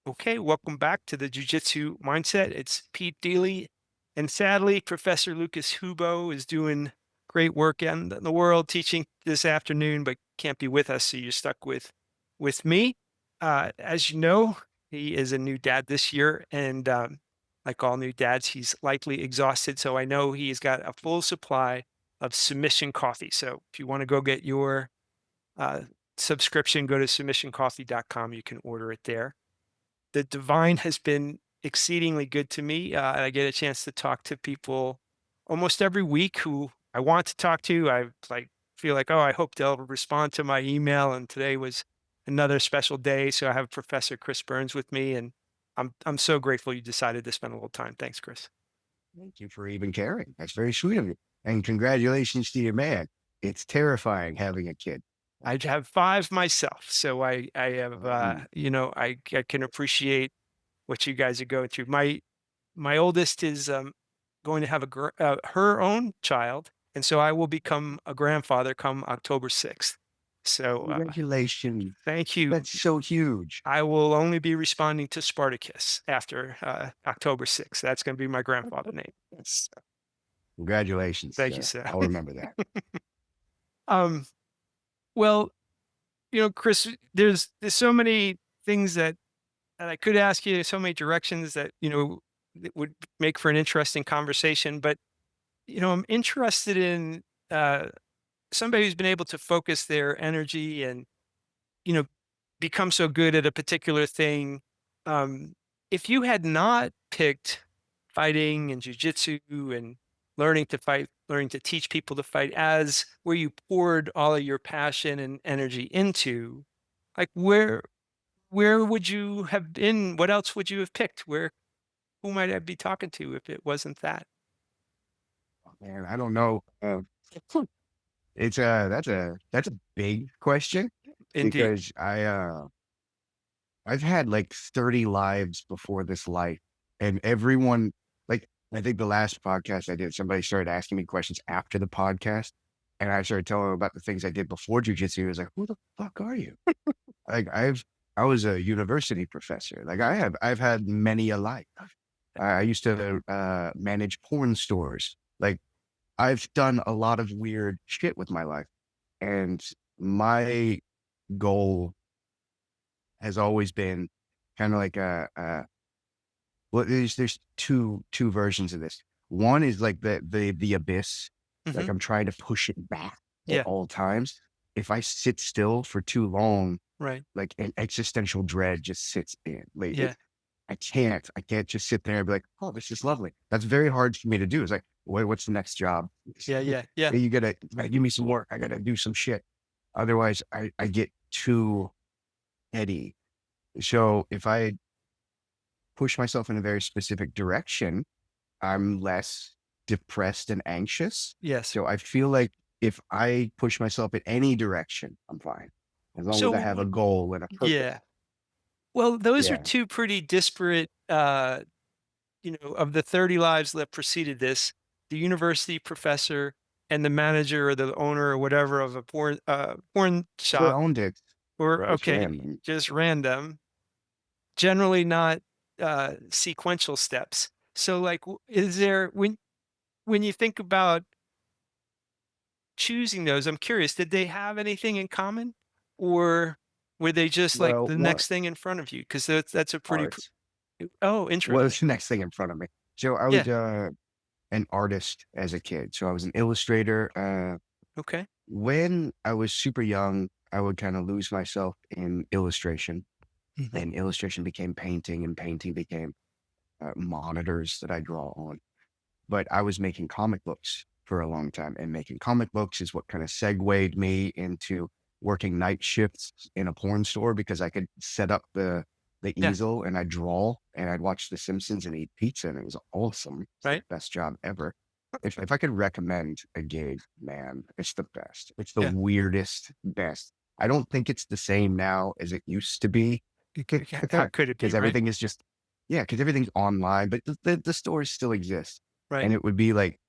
Okay, welcome back to the Jiu-Jitsu Mindset. It's Pete Deleey, and sadly, Professor Lucas Rubbo is doing great work in the world teaching this afternoon, but can't be with us, so you're stuck with me. As you know, he is a new dad this year, and like all new dads, he's likely exhausted. So I know he's got a full supply of submission coffee. So if you want to go get your uh, subscription, go to submissioncoffee.com. You can order it there. The divine has been exceedingly good to me. I get a chance to talk to people almost every week who I want to talk to. I like feel like, oh, I hope they'll respond to my email. And today was another special day. So I have Professor Chris Burns with me, and I'm so grateful you decided to spend a little time. Thanks, Chris. Thank you for even caring. That's very sweet of you. And congratulations to your man. It's terrifying having a kid. I have five myself, so I have Um, I can appreciate what you guys are going through. My oldest is going to have her own child, and so I will become a grandfather come October 6th. So Congratulations. thank you. That's so huge. I will only be responding to Spartacus after October 6th. That's going to be my grandfather name. So, Congratulations, thank you, sir. sir. I'll remember that. um, well, Chris, there's so many things that I could ask you, so many directions that that would make for an interesting conversation. But I'm interested in uh, somebody who's been able to focus their energy and, you know, become so good at a particular thing. Um, if you had not picked fighting and jujitsu and learning to fight, learning to teach people to fight as where you poured all of your passion and energy into, like where would you have been? What else would you have picked? Who might I be talking to if it wasn't that? Man, I don't know. That's a big question Indeed. because I've had like 30 lives before this life, and everyone, like, I think the last podcast I did, somebody started asking me questions after the podcast, and I started telling them about the things I did before jujitsu. He was like, "Who the fuck are you?" Like, I was a university professor. Like, I've had many a life. I used to manage porn stores. Like, I've done a lot of weird shit with my life, and my goal has always been kind of like well, there's two versions of this. One is like the abyss. Hmm. Like, I'm trying to push it back at Yeah. all times. If I sit still for too long, Right. like an existential dread just sits in. Like, Yeah. I can't just sit there and be like, oh, this is lovely. That's very hard for me to do. It's like, what's the next job? Yeah. Yeah. Yeah. You gotta give me some work. I gotta do some shit. Otherwise, I get too heady. So if I push myself in a very specific direction, I'm less depressed and anxious. Yes. So I feel like if I push myself in any direction, I'm fine. As long as I have a So goal and a purpose. yeah. Well, those are Yeah. two pretty disparate of the 30 lives that preceded this, the university professor and the manager or the owner or whatever of a porn Never shop, owned it. or Just okay, random. just random, generally not sequential steps. So like is there when you think about choosing those, I'm curious, did they have anything in common, or were they just like Well, the what next thing in front of you? Because that's a pretty art? oh, What's interesting. the next thing in front of me? So I Yeah. was an artist as a kid. So I was an illustrator. Okay. When I was super young, I would kind of lose myself in illustration, Hmm. and illustration became painting, and painting became monitors that I draw on. But I was making comic books for a long time, and making comic books is what kind of segued me into working night shifts in a porn store because I could set up the Yeah. easel and I'd draw and I'd watch The Simpsons and eat pizza, and it was awesome. It's the Right. best job ever. If I could recommend a gig, man, it's the best. It's the Yeah. weirdest best. I don't think it's the same now as it used to be How could it be, because right? everything is just, yeah, because everything's online, but the stores still exist. Right. And it would be like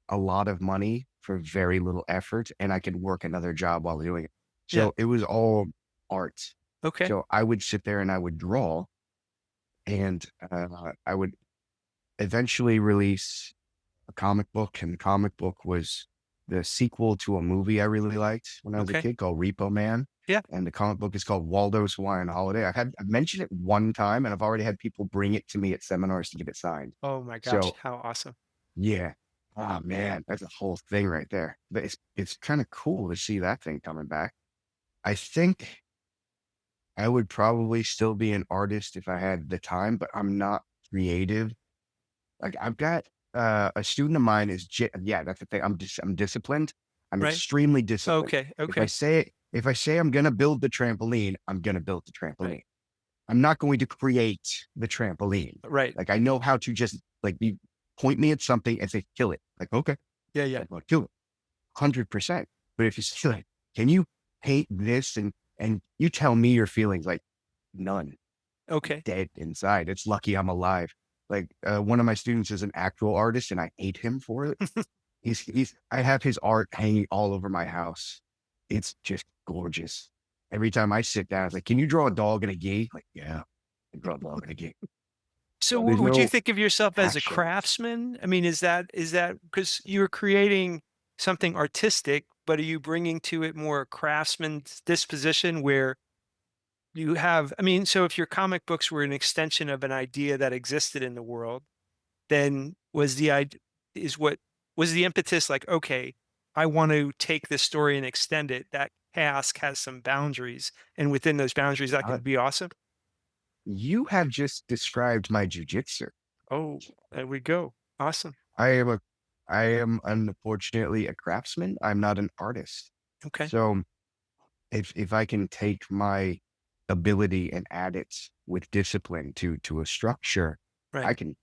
a lot of money for very little effort, and I could work another job while doing it. Yeah. So it was all art. Okay. So I would sit there and I would draw, and I would eventually release a comic book, and the comic book was the sequel to a movie I really liked when I was a Okay. kid called Repo Man. Yeah. And the comic book is called Waldo's Hawaiian Holiday. I've mentioned it one time, and I've already had people bring it to me at seminars to get it signed. Oh my gosh, So how awesome. yeah, oh man, that's a whole thing right there. But it's kind of cool to see that thing coming back. I think I would probably still be an artist if I had the time, but I'm not creative. Like I've got a student of mine yeah, that's the thing. I'm disciplined. I'm Right. extremely disciplined. Okay. If I Okay. say if I say I'm gonna build the trampoline, I'm gonna build the Right. trampoline. I'm not going to create the trampoline. Right. Like I know how to just like you point me at something and say kill it. Like okay, Yeah. Yeah. I'm gonna kill it 100%. But if you say like, can you paint this and you tell me your feelings like none Okay. dead inside. It's lucky I'm alive. Like one of my students is an actual artist, and I hate him for it. I have his art hanging all over my house. It's just gorgeous. Every time I sit down, it's like, can you draw a dog and a gi? Like, yeah, I draw a dog and a gi. So So there's would you no think of yourself as a passion. craftsman? I mean, is that because you're creating something artistic, but are you bringing to it more a craftsman's disposition where you have, I mean, so if your comic books were an extension of an idea that existed in the world, then was the idea is what was the impetus like, okay, I want to take this story and extend it. That task has some boundaries, and within those boundaries, that Uh, could be awesome. you have just described my jujitsu. Oh, there we go. Awesome. I am a, I am unfortunately a craftsman. I'm not an artist. Okay. So if I can take my ability and add it with discipline to a structure, Right. I can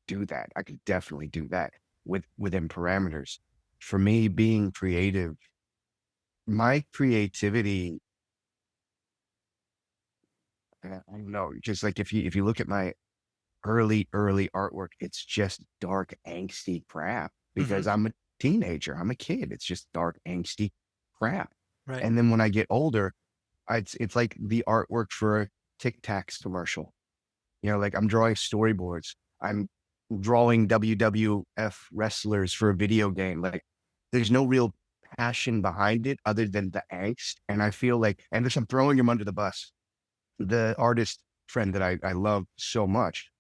do that. I can definitely do that within parameters. For me, being creative, my creativity, I don't know, just like if you look at my early artwork, it's just dark, angsty crap Hmm. because I'm a teenager. I'm a kid. It's just dark, angsty crap. Right. And then when I get older, it's like the artwork for a Tic Tacs commercial. You know, like I'm drawing storyboards. I'm drawing WWF wrestlers for a video game. Like there's no real passion behind it other than the angst. And I feel like, and this, I'm throwing him under the bus. The artist friend that I love so much,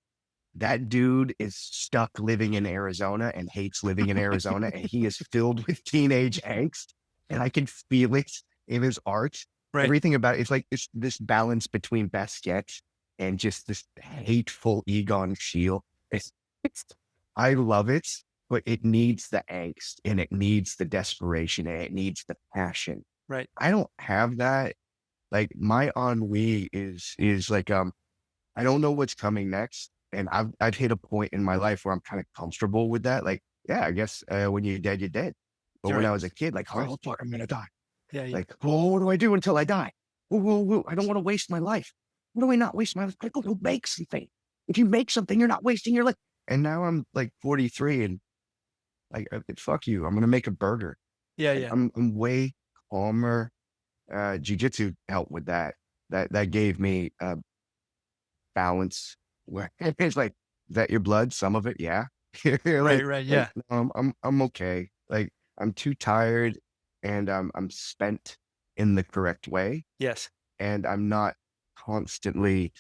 that dude is stuck living in Arizona and hates living in Arizona. And he is filled with teenage angst. And I can feel it in his art. Right. Everything about it's like this balance between Basquiat and just this hateful Egon Schiele. It's I love it, but it needs the angst and it needs the desperation and it needs the passion. Right. I don't have that. Like my ennui is like I don't know what's coming next. And I've hit a point in my life where I'm kind of comfortable with that. Like, yeah, I guess when you're dead, you're dead. But when Right. I was a kid, like, oh fuck, I'm gonna die. Yeah. Yeah. Like, well, what do I do until I die? Whoa, whoa, whoa, I don't want to waste my life. What do I not waste my life? Like, go make something. If you make something, you're not wasting your life. And now I'm like 43 and like, fuck you. I'm gonna make a burger. Yeah. Like, Yeah. I'm way calmer. Jiu-jitsu helped with that. That gave me balance where it's like, is that your blood? Some of it, yeah. You're Right. Right. like, Yeah. no, I'm okay. Like I'm too tired and I'm spent in the correct way Yes. and I'm not constantly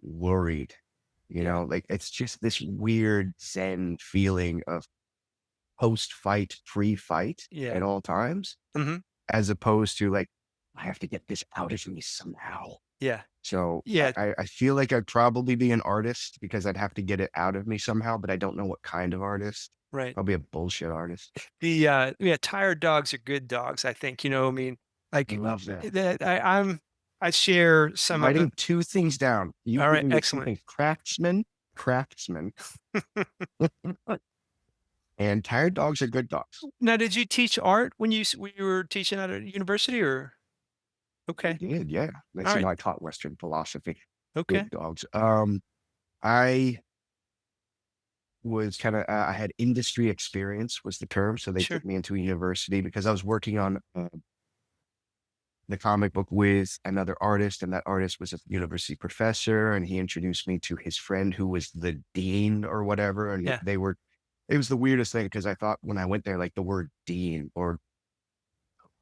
worried. You Yeah. know, like it's just this weird zen feeling of post fight, pre fight Yeah. at all times, Hmm. as opposed to like, I have to get this out of me somehow. Yeah. So Yeah. I feel like I'd probably be an artist because I'd have to get it out of me somehow, but I don't know what kind of artist. Right. I'll be a bullshit artist. Yeah, tired dogs are good dogs, I think, I mean, I like love that. that I share some of the. Writing two things down. You All give right, me excellent. something craftsman, and tired dogs are good dogs. Now, did you teach art when when you were teaching at a university or? I Okay. did, yeah. All That's, right. I taught Western philosophy. Okay. Good dogs. I was kind of, I had industry experience was the term. So they Sure. took me into a university because I was working on the comic book with another artist, and that artist was a university professor, and he introduced me to his friend who was the dean or whatever, and Yeah. they were. It was the weirdest thing because I thought when I went there, like the word dean or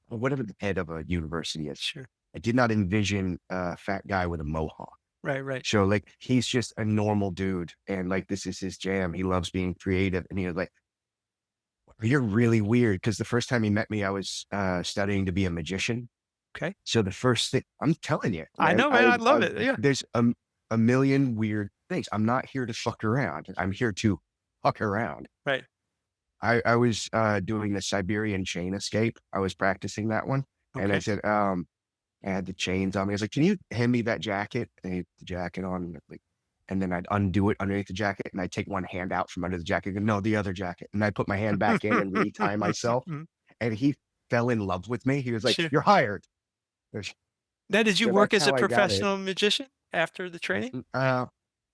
whatever the head of a university is, Sure. I did not envision a fat guy with a mohawk. Right. Right. So like he's just a normal dude, and like this is his jam. He loves being creative, and he was like, "You're really weird." Because the first time he met me, I was studying to be a magician. Okay. So the first thing I'm telling you, I man, know, man. I love it. Yeah. there's a million weird things. I'm not here to fuck around. I'm here to fuck around. Right. I was doing the Siberian chain escape. I was practicing that one, and I Okay. said, I had the chains on me. I was like, "Can you hand me that jacket?" And he had the jacket on, like, and then I'd undo it underneath the jacket, and I'd take one hand out from under the jacket, and no, the other jacket, and I put my hand back in and retie myself. And he fell in love with me. He was like, Sure. "You're hired." Now, did you So work that's as a how I got it. professional magician after the training? Well,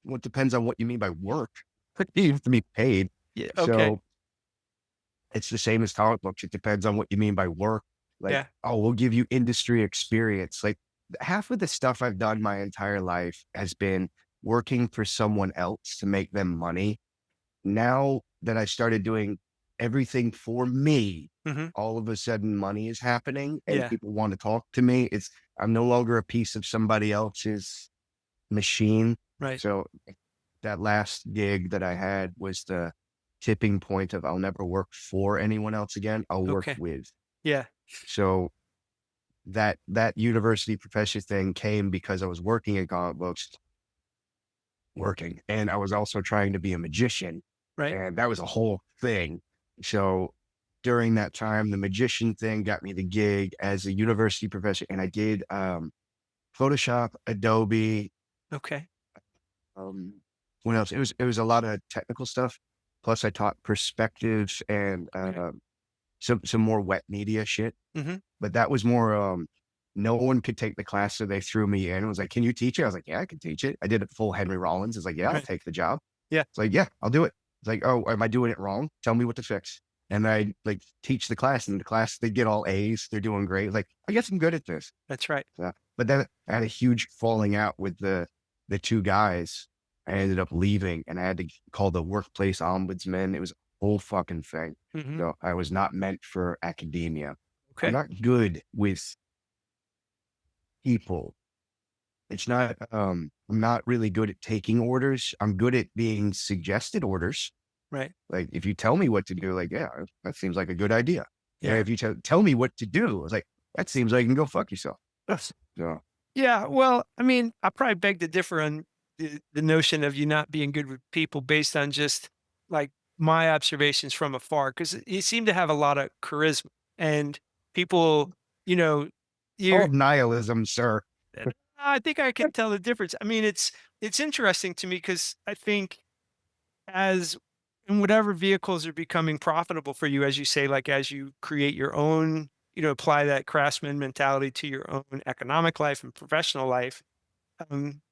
it depends on what you mean by work. You have to be paid. Yeah. Okay. So it's the same as comic books. It depends on what you mean by work. Like, Yeah. oh, we'll give you industry experience. Like half of the stuff I've done my entire life has been working for someone else to make them money. Now that I started doing everything for me, Hmm. all of a sudden money is happening and Yeah. people want to talk to me. I'm no longer a piece of somebody else's machine. Right. So that last gig that I had was the tipping point of I'll never work for anyone else again. I'll work Okay. with. Yeah. So that university professor thing came because I was working in comic books, working, and I was also trying to be a magician, Right. and that was a whole thing. So during that time, the magician thing got me the gig as a university professor, and I did Photoshop, Adobe, Okay. um, what else? It was a lot of technical stuff. Plus, I taught perspectives and Okay. some more wet media shit. Hmm. But that was more. No one could take the class, so they threw me in. It was like, "Can you teach it?" I was like, "Yeah, I can teach it." I did it full Henry Rollins. It's like, "Yeah, I'll Right. take the job." Yeah. It's like, "Yeah, I'll do it." It's like, "Oh, am I doing it wrong? Tell me what to fix." And I like teach the class, and the class they get all A's. They're doing great. Like, I guess I'm good at this. That's right. So, but then I had a huge falling out with the two guys. I ended up leaving, and I had to call the workplace ombudsman. It was a whole fucking thing. Hmm. So I was not meant for academia. I'm Okay. not good with people. It's not, I'm not really good at taking orders. I'm good at being suggested orders. Right. Like if you tell me what to do, like, yeah, that seems like a good idea. And Yeah. if you tell me what to do, it's like, that seems like you can go fuck yourself. Yes. So Yeah. Well, I mean, I probably beg to differ on the notion of you not being good with people based on just like my observations from afar, because you seem to have a lot of charisma and people, you know, all you're, nihilism, sir. I think I can tell the difference. I mean, it's interesting to me because I think as in whatever vehicles are becoming profitable for you, as you say, like as you create your own, apply that craftsman mentality to your own economic life and professional life. Um,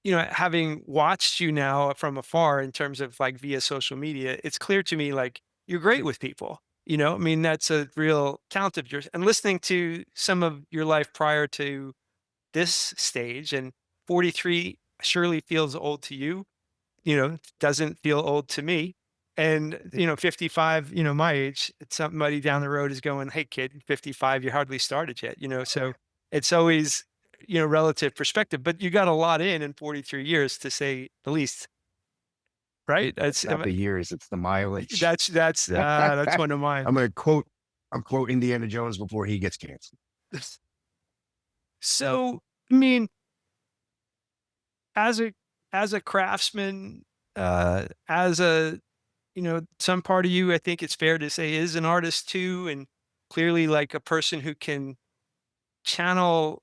having watched you now from afar in terms of like via social media, it's clear to me like you're great with people. I mean, that's a real talent of yours. And listening to some of your life prior to this stage, and 43 surely feels old to you, doesn't feel old to me. And, 55, my age, somebody down the road is going, "Hey kid, 55, you hardly started yet," so it's always, relative perspective, but you got a lot in 43 years to say the least, right? It's not the years, it's the mileage. That's one of mine. I'm gonna quote I'm quote Indiana Jones before he gets canceled. So, I mean, as a craftsman, as a some part of you, I think it's fair to say, is an artist too, and clearly like a person who can channel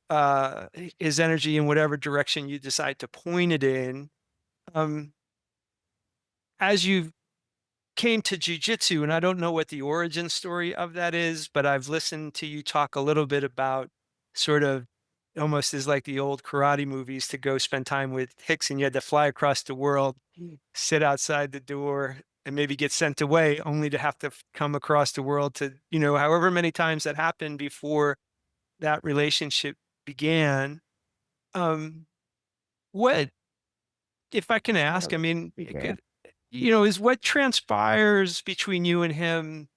his energy in whatever direction you decide to point it in. Um, as you came to jujitsu, and I don't know what the origin story of that is, but I've listened to you talk a little bit about sort of almost as like the old karate movies to go spend time with Hicks and you had to fly across the world, sit outside the door, and maybe get sent away only to have to come across the world to, however many times that happened before that relationship began. Um, what, if I can ask, I mean, it Yeah. could, is what transpires between you and him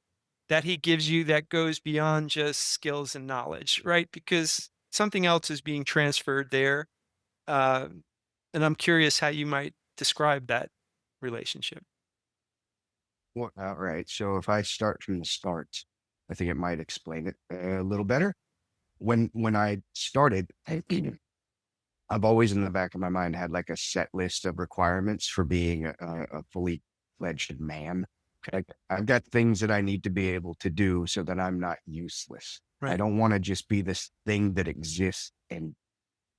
that he gives you that goes beyond just skills and knowledge, right? Because something else is being transferred there. Uh, and I'm curious how you might describe that relationship. Well, all right. So if I start from the start, I think it might explain it a little better. When I started, I've always in the back of my mind had like a set list of requirements for being a fully fledged man. Okay. Like I've got things that I need to be able to do so that I'm not useless. I Right. don't want to just be this thing that exists and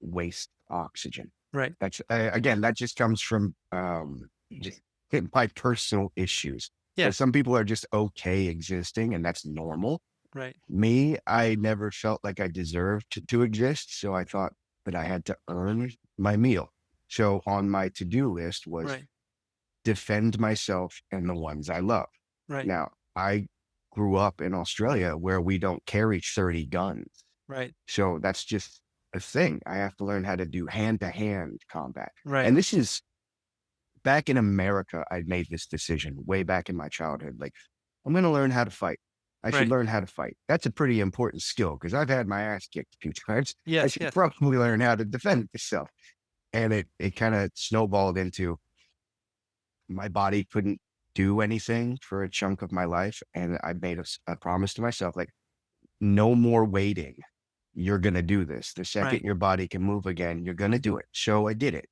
waste oxygen. Right. That's again, that just comes from just my personal issues. Yeah. But some people are just okay existing, and that's normal. Right. Me, I never felt like I deserved to exist, so I thought that I had to earn my meal. So on my to-do list was Right. defend myself and the ones I love. Right. Now, I grew up in Australia where we don't carry 30 guns. Right. So that's just a thing. I have to learn how to do hand-to-hand combat. Right. And this is back in America, I made this decision way back in my childhood. Like, I'm going to learn how to fight. I should Right. learn how to fight. That's a pretty important skill because I've had my ass kicked a few times. I Yes. should Yes. probably learn how to defend myself. And it kind of snowballed into my body couldn't do anything for a chunk of my life. And I made a promise to myself, like, no more waiting. You're going to do this. The second Right. your body can move again, you're going to do it. So I did it.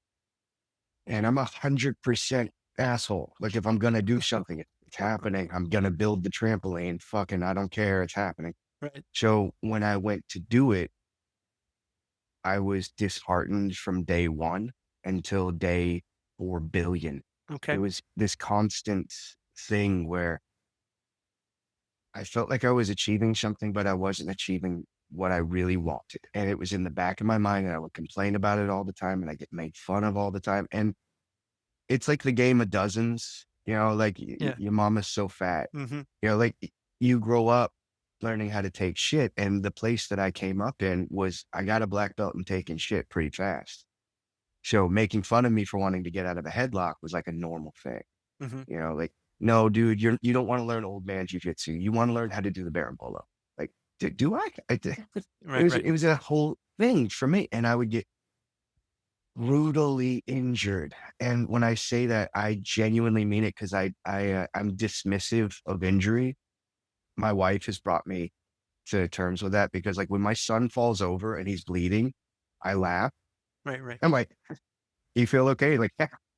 And I'm 100% asshole. Like if I'm going to do something, it's happening. I'm going to build the trampoline. Fucking, I don't care. It's happening. Right. So when I went to do it, I was disheartened from day one until day 4 billion. It Okay. was this constant thing where I felt like I was achieving something, but I wasn't achieving what I really wanted. And it was in the back of my mind and I would complain about it all the time and I get made fun of all the time. And it's like the game of dozens, like Yeah. your mama's so fat, Mm-hmm. like you grow up learning how to take shit. And the place that I came up in was I got a black belt and taking shit pretty fast. So making fun of me for wanting to get out of a headlock was like a normal thing, Mm-hmm. like, no, dude, you don't want to learn old man jujitsu. You want to learn how to do the berimbolo. Like, do I? Right. Right. It was a whole thing for me. And I would get brutally injured. And when I say that, I genuinely mean it because I'm dismissive of injury. My wife has brought me to terms with that because like when my son falls over and he's bleeding, I laugh. Right. Right. I'm like, you feel okay? Like,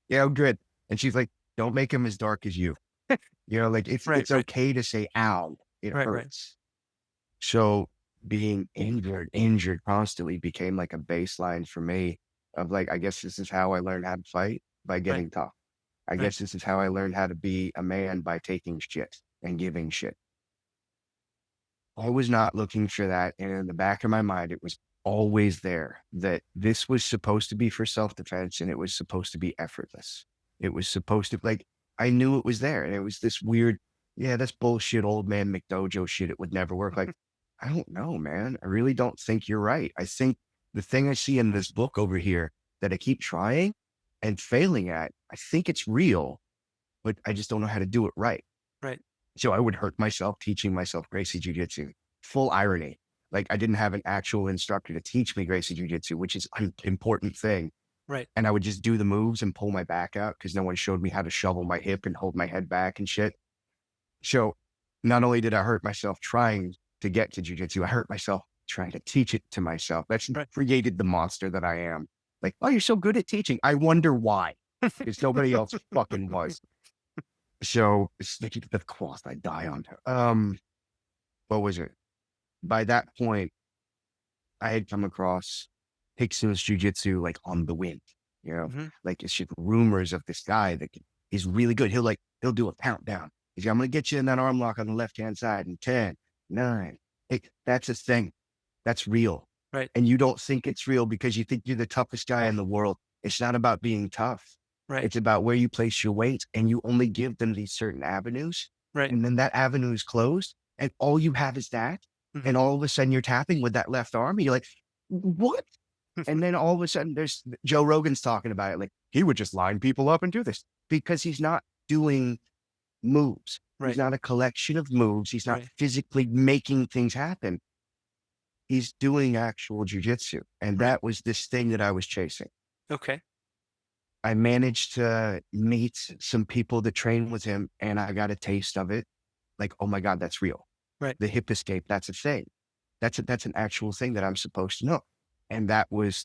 yeah, I'm good. And she's like, don't make him as dark as you. Like Right. it's Right. okay to say ow. It Right. Right. hurts. So being injured constantly became like a baseline for me of like, I guess this is how I learned how to fight by Right. getting tough. I Right. guess this is how I learned how to be a man by taking shit and giving shit. I was not looking for that. And in the back of my mind, it was always there that this was supposed to be for self-defense and it was supposed to be effortless. It was supposed to like, I knew it was there. And it was this weird, yeah, that's bullshit, old man McDojo shit. It would never work. Like, I don't know, man. I really don't think you're right. I think the thing I see in this book over here that I keep trying and failing at, I think it's real, but I just don't know how to do it right. Right. So I would hurt myself teaching myself Gracie Jiu Jitsu. Full irony. Like I didn't have an actual instructor to teach me Gracie Jiu Jitsu, which is an important thing. Right. And I would just do the moves and pull my back out because no one showed me how to shovel my hip and hold my head back and shit. So not only did I hurt myself trying to get to Jiu Jitsu, I hurt myself trying to teach it to myself. That's Right. created the monster that I am. Like, oh, you're so good at teaching. I wonder why. Because nobody else fucking was. So it's like the cloth I die on. What was it? By that point, I had come across Hickson's jujitsu like on the wind, Mm-hmm. like it's just rumors of this guy that is really good. He'll do a countdown. He's like, I'm going to get you in that arm lock on the left-hand side in 10, 9. That's a thing. That's real. Right. And you don't think it's real because you think you're the toughest guy in the world. It's not about being tough. Right. It's about where you place your weight and you only give them these certain avenues. Right. And then that avenue is closed and all you have is that. Mhm. And all of a sudden you're tapping with that left arm. And you're like, what? And then all of a sudden there's Joe Rogan's talking about it. Like he would just line people up and do this because he's not doing moves. He's Right, not a collection of moves. He's not right, physically making things happen. He's doing actual jujitsu. And right. that was this thing that I was chasing. Okay. I managed to meet some people that train with him and I got a taste of it. Like, oh my God, that's real. Right. The hip escape, that's a thing. That's an actual thing that I'm supposed to know. And that was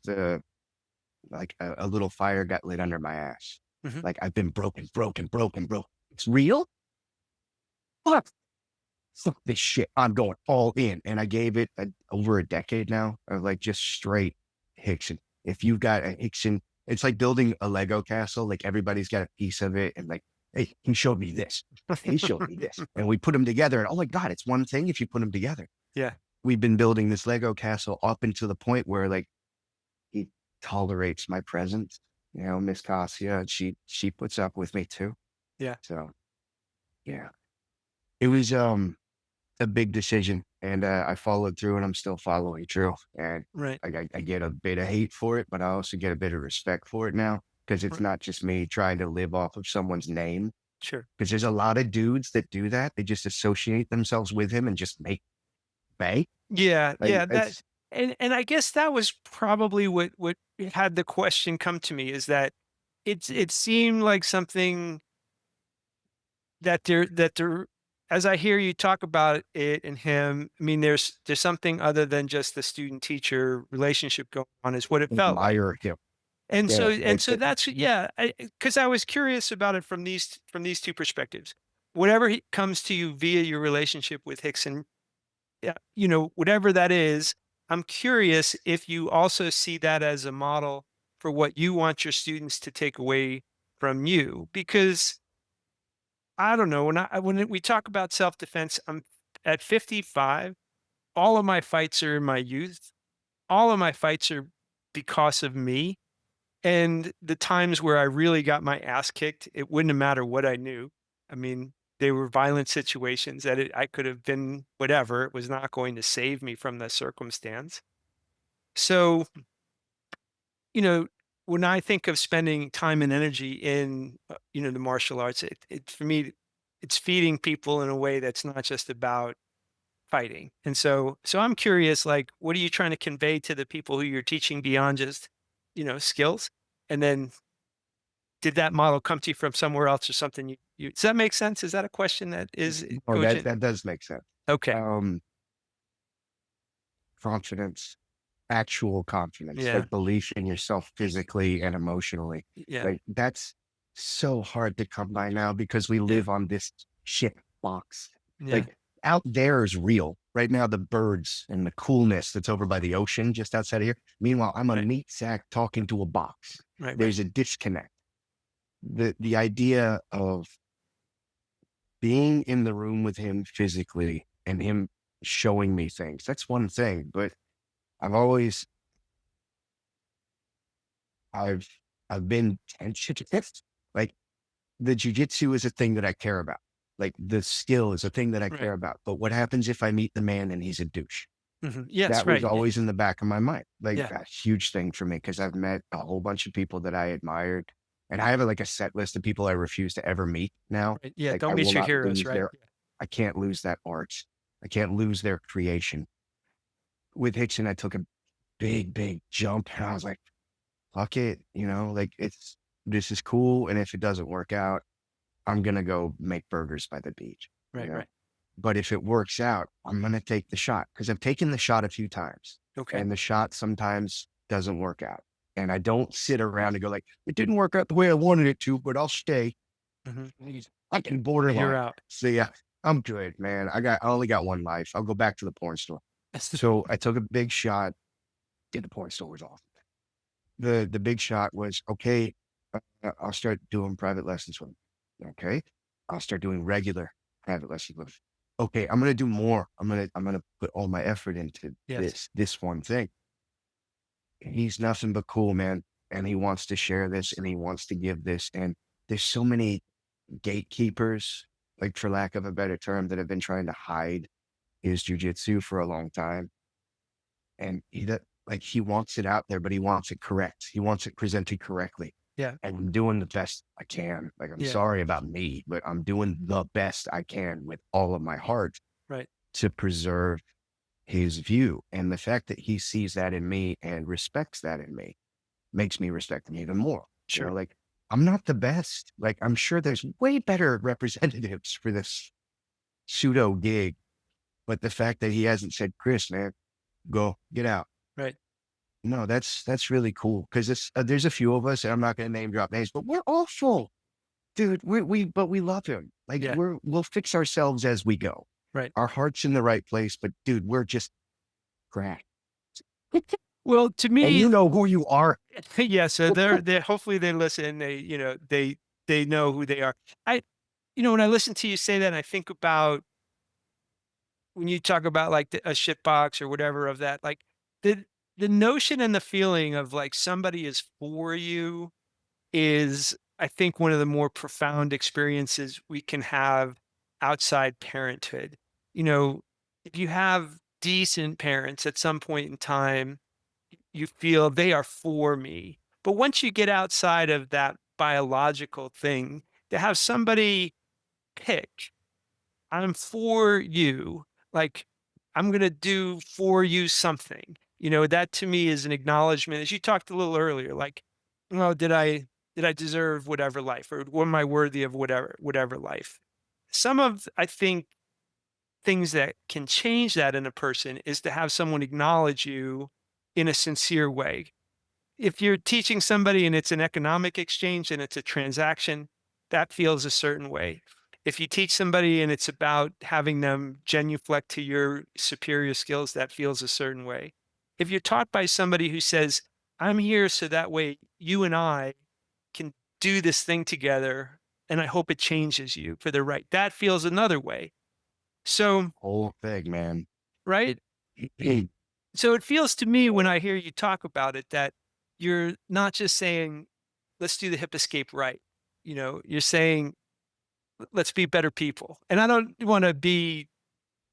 like a little fire got lit under my ass. Mhm. Like I've been broken. It's real? Fuck, fuck this shit. I'm going all in. And I gave it over a decade now of like just straight Hickson. If you've got a Hickson, it's like building a Lego castle. Like everybody's got a piece of it. And like, hey, he showed me this. He showed me this. And we put them together. And oh my God, it's one thing if you put them together. Yeah. We've been building this Lego castle up until the point where like he tolerates my presence. You know, Miss Cassia, she puts up with me too. Yeah. So yeah, it was a big decision, and I followed through, and I'm still following through. And Right. I get a bit of hate for it, but I also get a bit of respect for it now because it's Right. not just me trying to live off of someone's name. Sure. Because there's a lot of dudes that do that. They just associate themselves with him and just make bank. Yeah, Like yeah, that it's and I guess that was probably what had the question come to me is that it seemed like something that there as I hear you talk about it and him, I mean, there's something other than just the student teacher relationship going on is what it felt like. admire him. And so Yeah, and so that's yeah, because I was curious about it from these two perspectives. Whatever comes to you via your relationship with Hickson, yeah, whatever that is, I'm curious if you also see that as a model for what you want your students to take away from you. Because I don't know, when we talk about self-defense, I'm at 55, all of my fights are in my youth. All of my fights are because of me. And the times where I really got my ass kicked, it wouldn't have mattered what I knew. I mean, they were violent situations that I could have been whatever. It was not going to save me from the circumstance. So, you know, when I think of spending time and energy in, the martial arts, it for me, it's feeding people in a way that's not just about fighting. And so I'm curious, like, what are you trying to convey to the people who you're teaching beyond just, skills? And then did that model come to you from somewhere else or something does that make sense? Is that a question that is oh, that cogent? that does make sense. Okay. Um, confidence, actual confidence, Yeah. like belief in yourself physically and emotionally. Yeah. Like that's so hard to come by now because we Yeah. live on this shit box. Yeah. Like out there is real. Right now, the birds and the coolness that's over by the ocean just outside of here. Meanwhile, I'm a Right. meat sack talking to a box. Right. Right. There's a disconnect. The idea of being in the room with him physically and him showing me things, that's one thing. But I've always I've I've been tentative. Like the jujitsu is a thing that I care about. Like the skill is a thing that I Right. care about. But what happens if I meet the man and he's a douche? Yes. That was Right. always in the back of my mind. Like Yeah. a huge thing for me because I've met a whole bunch of people that I admired. And I have like a set list of people I refuse to ever meet now. Right. Yeah. Like Don't I will meet your not heroes. lose Right. their I can't lose that art. I can't lose their creation. With Hickson, I took a big jump and I was like, fuck it, like this is cool. And if it doesn't work out, I'm gonna go make burgers by the beach, you Right. know. Right. But if it works out, I'm gonna take the shot because I've taken the shot a few times, Okay. and the shot sometimes doesn't work out. And I don't sit around and go like, it didn't work out the way I wanted it to, but I'll stay. Hmm. I can You're borderline. out. So yeah, I'm good, man. I only got one life. I'll go back to the porn store. So I took a big shot. Did the porn store was awesome. The big shot was okay. I'll start doing private lessons with him. Okay, I'll start doing regular private lessons with him. Okay, I'm gonna do more. I'm gonna put all my effort into Yes. this one thing. He's nothing but cool, man, and he wants to share this and he wants to give this. And there's so many gatekeepers, like for lack of a better term, that have been trying to hide his jujitsu for a long time, and he wants it out there, but he wants it correct. He wants it presented correctly. Yeah. And I'm doing the best I can. Like, I'm Yeah. sorry about me, but I'm doing the best I can with all of my heart Right. to preserve his view. And the fact that he sees that in me and respects that in me makes me respect him even more. Sure. Like, I'm not the best. Like, I'm sure there's way better representatives for this pseudo gig, but the fact that he hasn't said, Chris, man, go get out. Right. No, that's really cool because there's a few of us, and I'm not going to name drop names, but we're awful, dude. But we love him. Like, Yeah. we'll fix ourselves as we go. Right. Our heart's in the right place, but dude, we're just cracked. Well, to And me, you know who you are. yeah. So they're hopefully they listen. They know who they are. I, when I listen to you say that, and I think about when you talk about like a shit box or whatever of that, like the the notion and the feeling of like somebody is for you is, I think, one of the more profound experiences we can have outside parenthood. You know, if you have decent parents at some point in time, you feel they are for me. But once you get outside of that biological thing, to have somebody pick, I'm for you, like I'm going to do for you something, that to me is an acknowledgement, as you talked a little earlier, like, oh, did I deserve whatever life, or am I worthy of whatever life? Some of, I think, things that can change that in a person is to have someone acknowledge you in a sincere way. If you're teaching somebody and it's an economic exchange and it's a transaction, that feels a certain way. If you teach somebody and it's about having them genuflect to your superior skills, that feels a certain way. If you're taught by somebody who says, I'm here so that way you and I can do this thing together, and I hope it changes you for the right, that feels another way. So, Whole thing, man. right? So it feels to me when I hear you talk about it that you're not just saying, let's do the hip escape right. You're saying, let's be better people. And I don't want to be,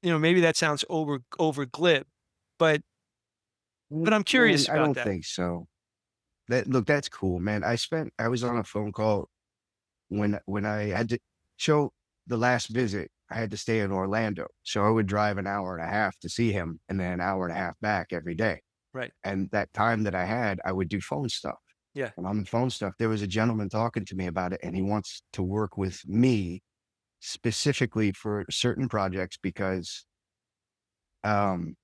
maybe that sounds over glib, but I'm Man, curious I about don't that. think so. That's cool, man. I was on a phone call when I had to show the last visit. I had to stay in Orlando. So I would drive an hour and a half to see him and then an hour and a half back every day. Right. And that time that I had, I would do phone stuff. Yeah. And on the phone stuff, there was a gentleman talking to me about it, and he wants to work with me specifically for certain projects because um,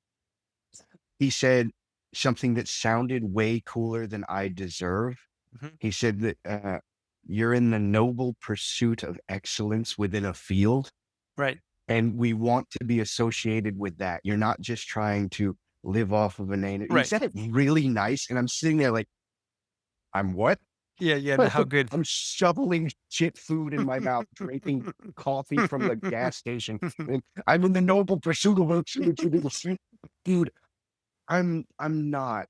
he said something that sounded way cooler than I deserve. Hmm. He said that you're in the noble pursuit of excellence within a field, Right. and we want to be associated with that. You're not just trying to live off of a name. He Right. said it really nice, and I'm sitting there like, I'm what? Yeah. Yeah. No, how good. I'm shoveling shit food in my mouth, drinking coffee from the gas station. And I'm in the noble pursuit of excellence. Dude, I'm not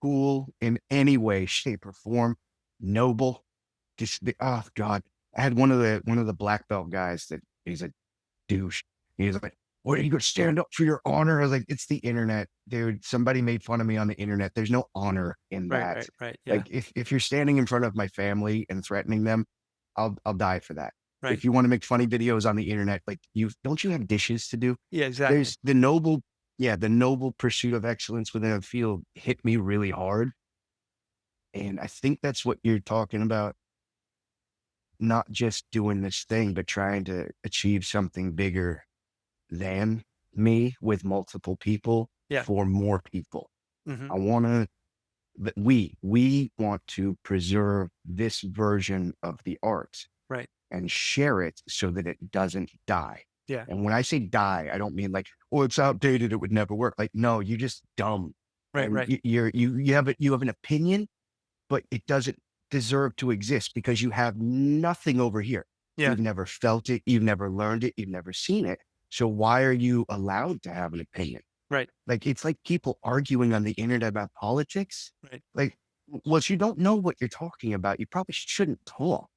cool in any way, shape, or form. Noble. Oh God. I had one of the black belt guys that he's a douche. He's like, "What are you gonna stand up for your honor?" I was like, "It's the internet, dude. Somebody made fun of me on the internet. There's no honor in Right. that. Right. Right. Yeah. Like, if you're standing in front of my family and threatening them, I'll die for that. Right. If you want to make funny videos on the internet, like, you have dishes to do? Yeah. Exactly. There's the noble pursuit of excellence within a field hit me really hard. And I think that's what you're talking about, not just doing this thing, but trying to achieve something bigger than me with multiple people Yeah. for more people. Hmm. I want to, but we want to preserve this version of the art Right. and share it so that it doesn't die. Yeah. And when I say die, I don't mean like, oh, it's outdated, it would never work. Like, no, you're just dumb. Right. And Right. you have an opinion, but it doesn't deserve to exist because you have nothing over here. Yeah. You've never felt it, you've never learned it, you've never seen it. So why are you allowed to have an opinion? Right. Like, it's like people arguing on the internet about politics. Right. Like, well, if you don't know what you're talking about, you probably shouldn't talk.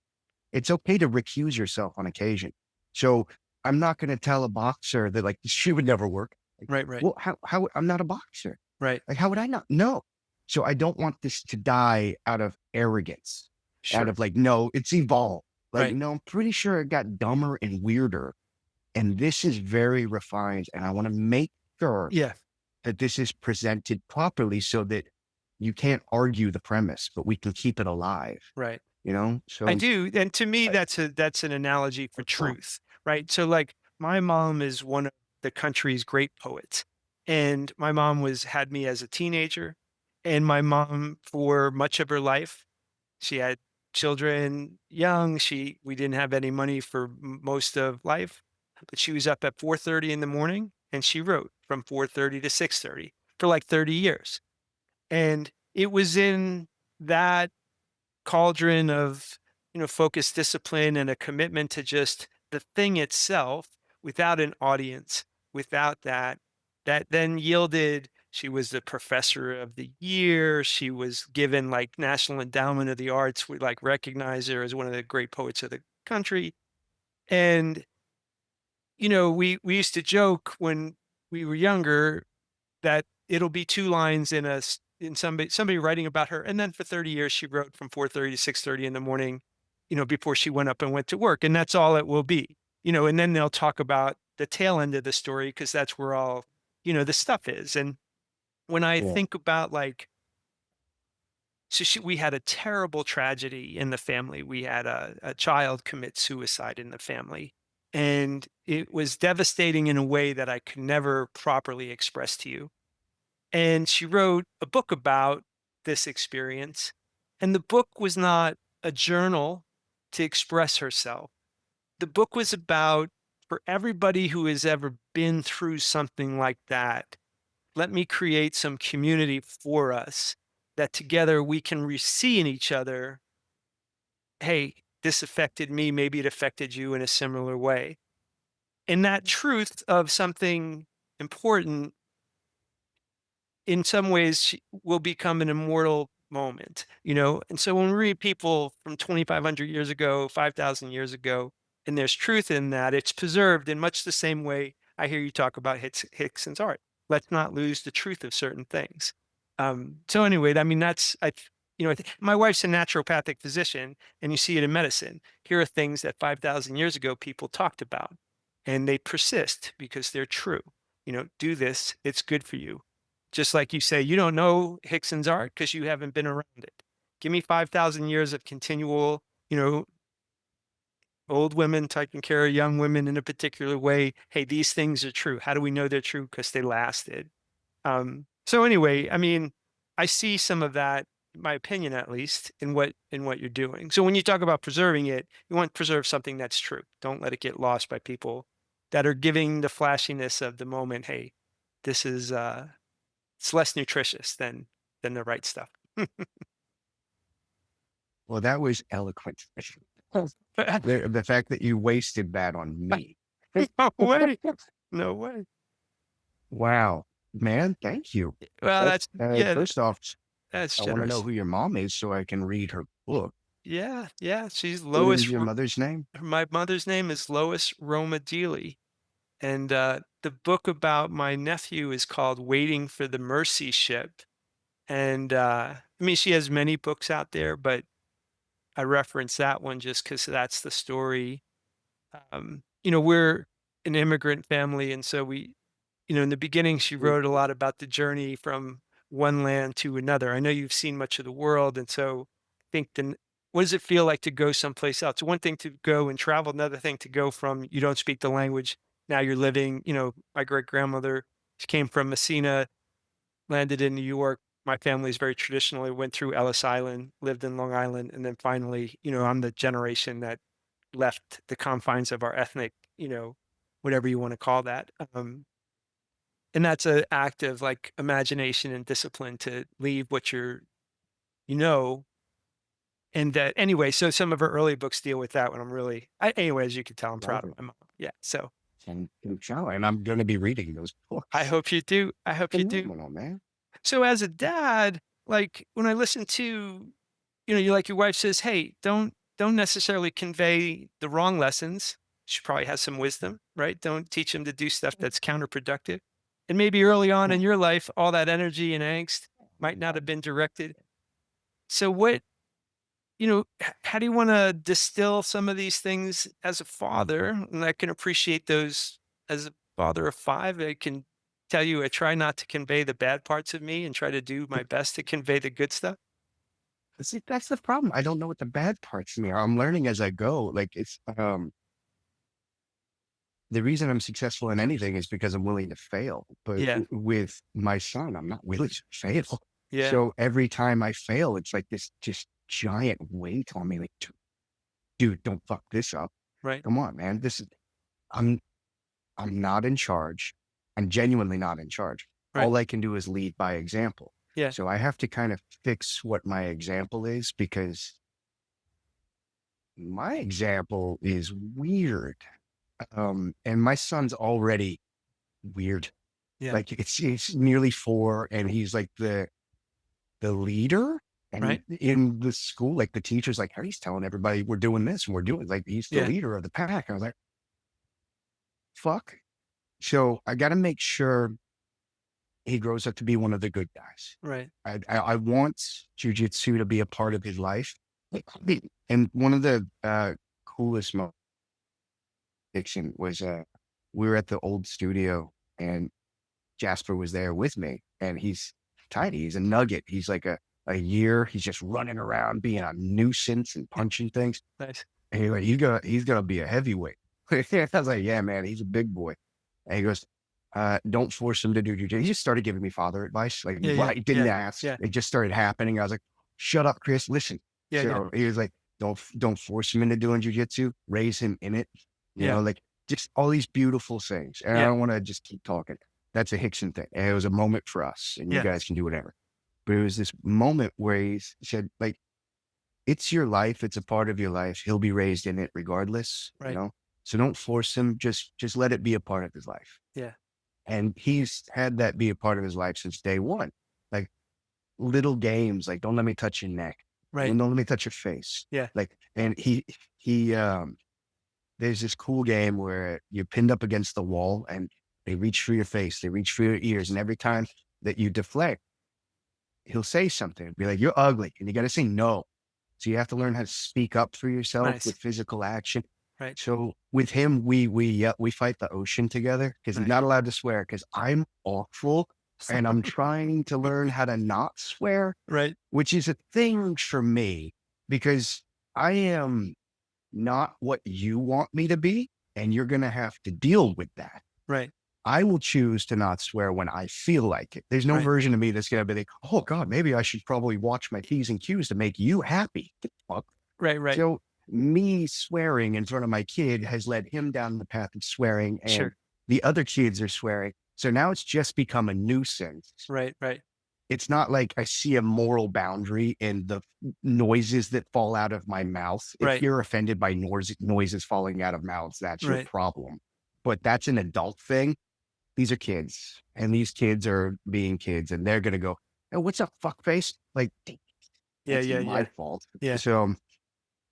It's okay to recuse yourself on occasion. So I'm not going to tell a boxer that like she would never work. Like, Right, right, well, how I'm not a boxer. right. Like, how would I not know? So I don't want this to die out of arrogance, out Sure. of like, no, it's evolved. Like, Right. no, I'm pretty sure it got dumber and weirder. And this is very refined. And I want to make sure Yeah. that this is presented properly so that you can't argue the premise, but we can keep it alive, Right. you know? I So do. And to me, I, that's an analogy for oh, truth, right? So like my mom is one of the country's great poets. And my mom had me as a teenager. And my mom, for much of her life, she had children young. We didn't have any money for most of life, but she was up at 4:30 in the morning and she wrote from 4:30 to 6:30 for like 30 years. And it was in that cauldron of, focused discipline and a commitment to just the thing itself without an audience, without that then yielded. She was the professor of the year. She was given like National Endowment of the Arts. We like recognize her as one of the great poets of the country. And, we used to joke when we were younger that it'll be 2 lines in somebody writing about her, and then for 30 years, she wrote from 4:30 to 6:30 in the morning, before she went up and went to work, and that's all it will be, and then they'll talk about the tail end of the story because that's where all, the stuff is, and when I yeah. think about, like we had a terrible tragedy in the family. We had a child commit suicide in the family, and it was devastating in a way that I could never properly express to you. And she wrote a book about this experience. And the book was not a journal to express herself. The book was about, for everybody who has ever been through something like that, let me create some community for us that together we can see in each other, hey, this affected me. Maybe it affected you in a similar way. And that truth of something important in some ways will become an immortal moment, And so when we read people from 2,500 years ago, 5,000 years ago, and there's truth in that, it's preserved in much the same way I hear you talk about Hickson's art. Let's not lose the truth of certain things. So anyway, I mean, my wife's a naturopathic physician, and you see it in medicine. Here are things that 5,000 years ago people talked about, and they persist because they're true. Do this; it's good for you. Just like you say, you don't know Hickson's art because you haven't been around it. Give me 5,000 years of continual, old women taking care of young women in a particular way. Hey, these things are true. How do we know they're true? Because they lasted. So anyway, I mean, I see some of that, in my opinion, at least, in what you're doing. So when you talk about preserving it, you want to preserve something that's true. Don't let it get lost by people that are giving the flashiness of the moment. Hey, this is it's less nutritious than the right stuff. Well, that was eloquent. The fact that you wasted that on me. No way. No way. Wow, man, thank you. Well, That's yeah, first off, that's I want to know generous. who your mom is so I can read her book. Yeah, yeah. She's What is Lois. your mother's name? My mother's name is Lois Roma Dealey. And the book about my nephew is called Waiting for the Mercy Ship. And I mean, she has many books out there, but I reference that one just because that's the story. We're an immigrant family. And so in the beginning, she Mm, wrote a lot about the journey from one land to another. I know you've seen much of the world. And so I think then what does it feel like to go someplace else? One thing to go and travel, another thing to go from you don't speak the language. Now you're living, my great grandmother, she came from Messina, landed in New York. My family is very traditional. It went through Ellis Island, lived in Long Island, and then finally, I'm the generation that left the confines of our ethnic, whatever you want to call that. And that's an act of like imagination and discipline to leave what you know. And that anyway, so some of her early books deal with that when anyway, as you can tell, I'm proud love of it. my mom. Yeah. So And shall, and I'm going to be reading those I books. hope you do. I hope you do. Phenomenal, man. So as a dad, like when I listen to, you like your wife says, hey, don't necessarily convey the wrong lessons. should probably have some wisdom, right? Don't teach them to do stuff that's counterproductive. And maybe early on in your life, all that energy and angst might not have been directed. So what, how do you want to distill some of these things as a father? And I can appreciate those as a father of five. I can tell you, I try not to convey the bad parts of me and try to do my best to convey the good stuff. See, that's the problem. I don't know what the bad parts of me are. I'm learning as I go. Like it's the reason I'm successful in anything is because I'm willing to fail. But Yeah. with my son, I'm not willing to fail. Yeah. So every time I fail, it's like this just giant weight on me. Like, dude, don't fuck this up. Right. Come on, man. I'm I'm not in charge. I'm genuinely not in charge. Right. All I can do is lead by example. Yeah. So I have to kind of fix what my example is because my example is weird. And my son's already weird. Yeah. Like it's nearly 4 and he's like the leader and Right. in the school, like the teacher's like, he's telling everybody we're doing this and we're doing like he's the Yeah. leader of the pack. I was like, fuck. So I gotta make sure he grows up to be one of the good guys. Right. I want jujitsu to be a part of his life. And one of the coolest moments fiction was we were at the old studio and Jasper was there with me and he's tiny. He's a nugget. He's like a year. He's just running around being a nuisance and punching things. Nice. And he's gonna be a heavyweight. I was like, yeah, man, he's a big boy. And he goes, don't force him to do jujitsu. He just started giving me father advice. Like Yeah. what Yeah. I didn't Yeah. ask. Yeah. It just started happening. I was like, shut up, Chris, listen. Yeah. Yeah. So he was like, don't force him into doing jujitsu, raise him in it. Yeah. Like just all these beautiful things. And I Yeah. don't want to just keep talking. That's a Hickson thing. And it was a moment for us, and you Yeah. guys can do whatever. But it was this moment where he said, like, it's your life. It's a part of your life. He'll be raised in it regardless, Right. So don't force him. Just let it be a part of his life. Yeah. And he's had that be a part of his life since day one. Like little games, like don't let me touch your neck. Right. Don't let me touch your face. Yeah. Like, and he there's this cool game where you're pinned up against the wall and they reach for your face, they reach for your ears, and every time that you deflect, he'll say something, be like, "You're ugly," and you got to say no. So you have to learn how to speak up for yourself with Nice. physical action. Right. So with him, we fight the ocean together because he's Nice. not allowed to swear because I'm awful and I'm trying to learn how to not swear, Right. which is a thing for me because I am not what you want me to be, and you're going to have to deal with that. Right. I will choose to not swear when I feel like it. There's no Right. version of me that's going to be like, oh God, maybe I should probably watch my P's and Q's to make you happy. Get the fuck. Right. Right. So me swearing in front of my kid has led him down the path of swearing and Sure. the other kids are swearing. So now it's just become a nuisance. Right. Right. It's not like I see a moral boundary in the noises that fall out of my mouth. If Right. you're offended by noises falling out of mouths, that's your Right. problem. But that's an adult thing. These are kids, and these kids are being kids, and they're gonna go, "Oh, what's up, fuck face?" Like Yeah. that's Yeah. my Yeah. fault. Yeah. So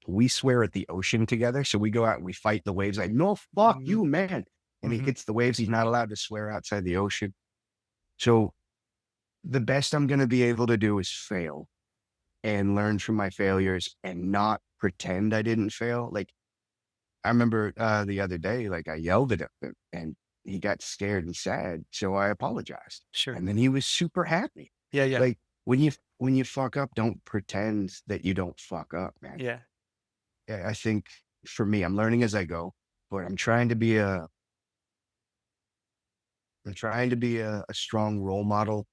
we swear at the ocean together. So we go out and we fight the waves. Like, no, fuck Hmm. you, man. And he Hmm. hits the waves. He's not allowed to swear outside the ocean. So the best I'm gonna be able to do is fail and learn from my failures and not pretend I didn't fail. Like I remember the other day, like I yelled at him and he got scared and sad. So I apologized. Sure. And then he was super happy. Yeah. Yeah. Like when you fuck up, don't pretend that you don't fuck up, man. Yeah. I think for me, I'm learning as I go, but I'm trying to be a strong role model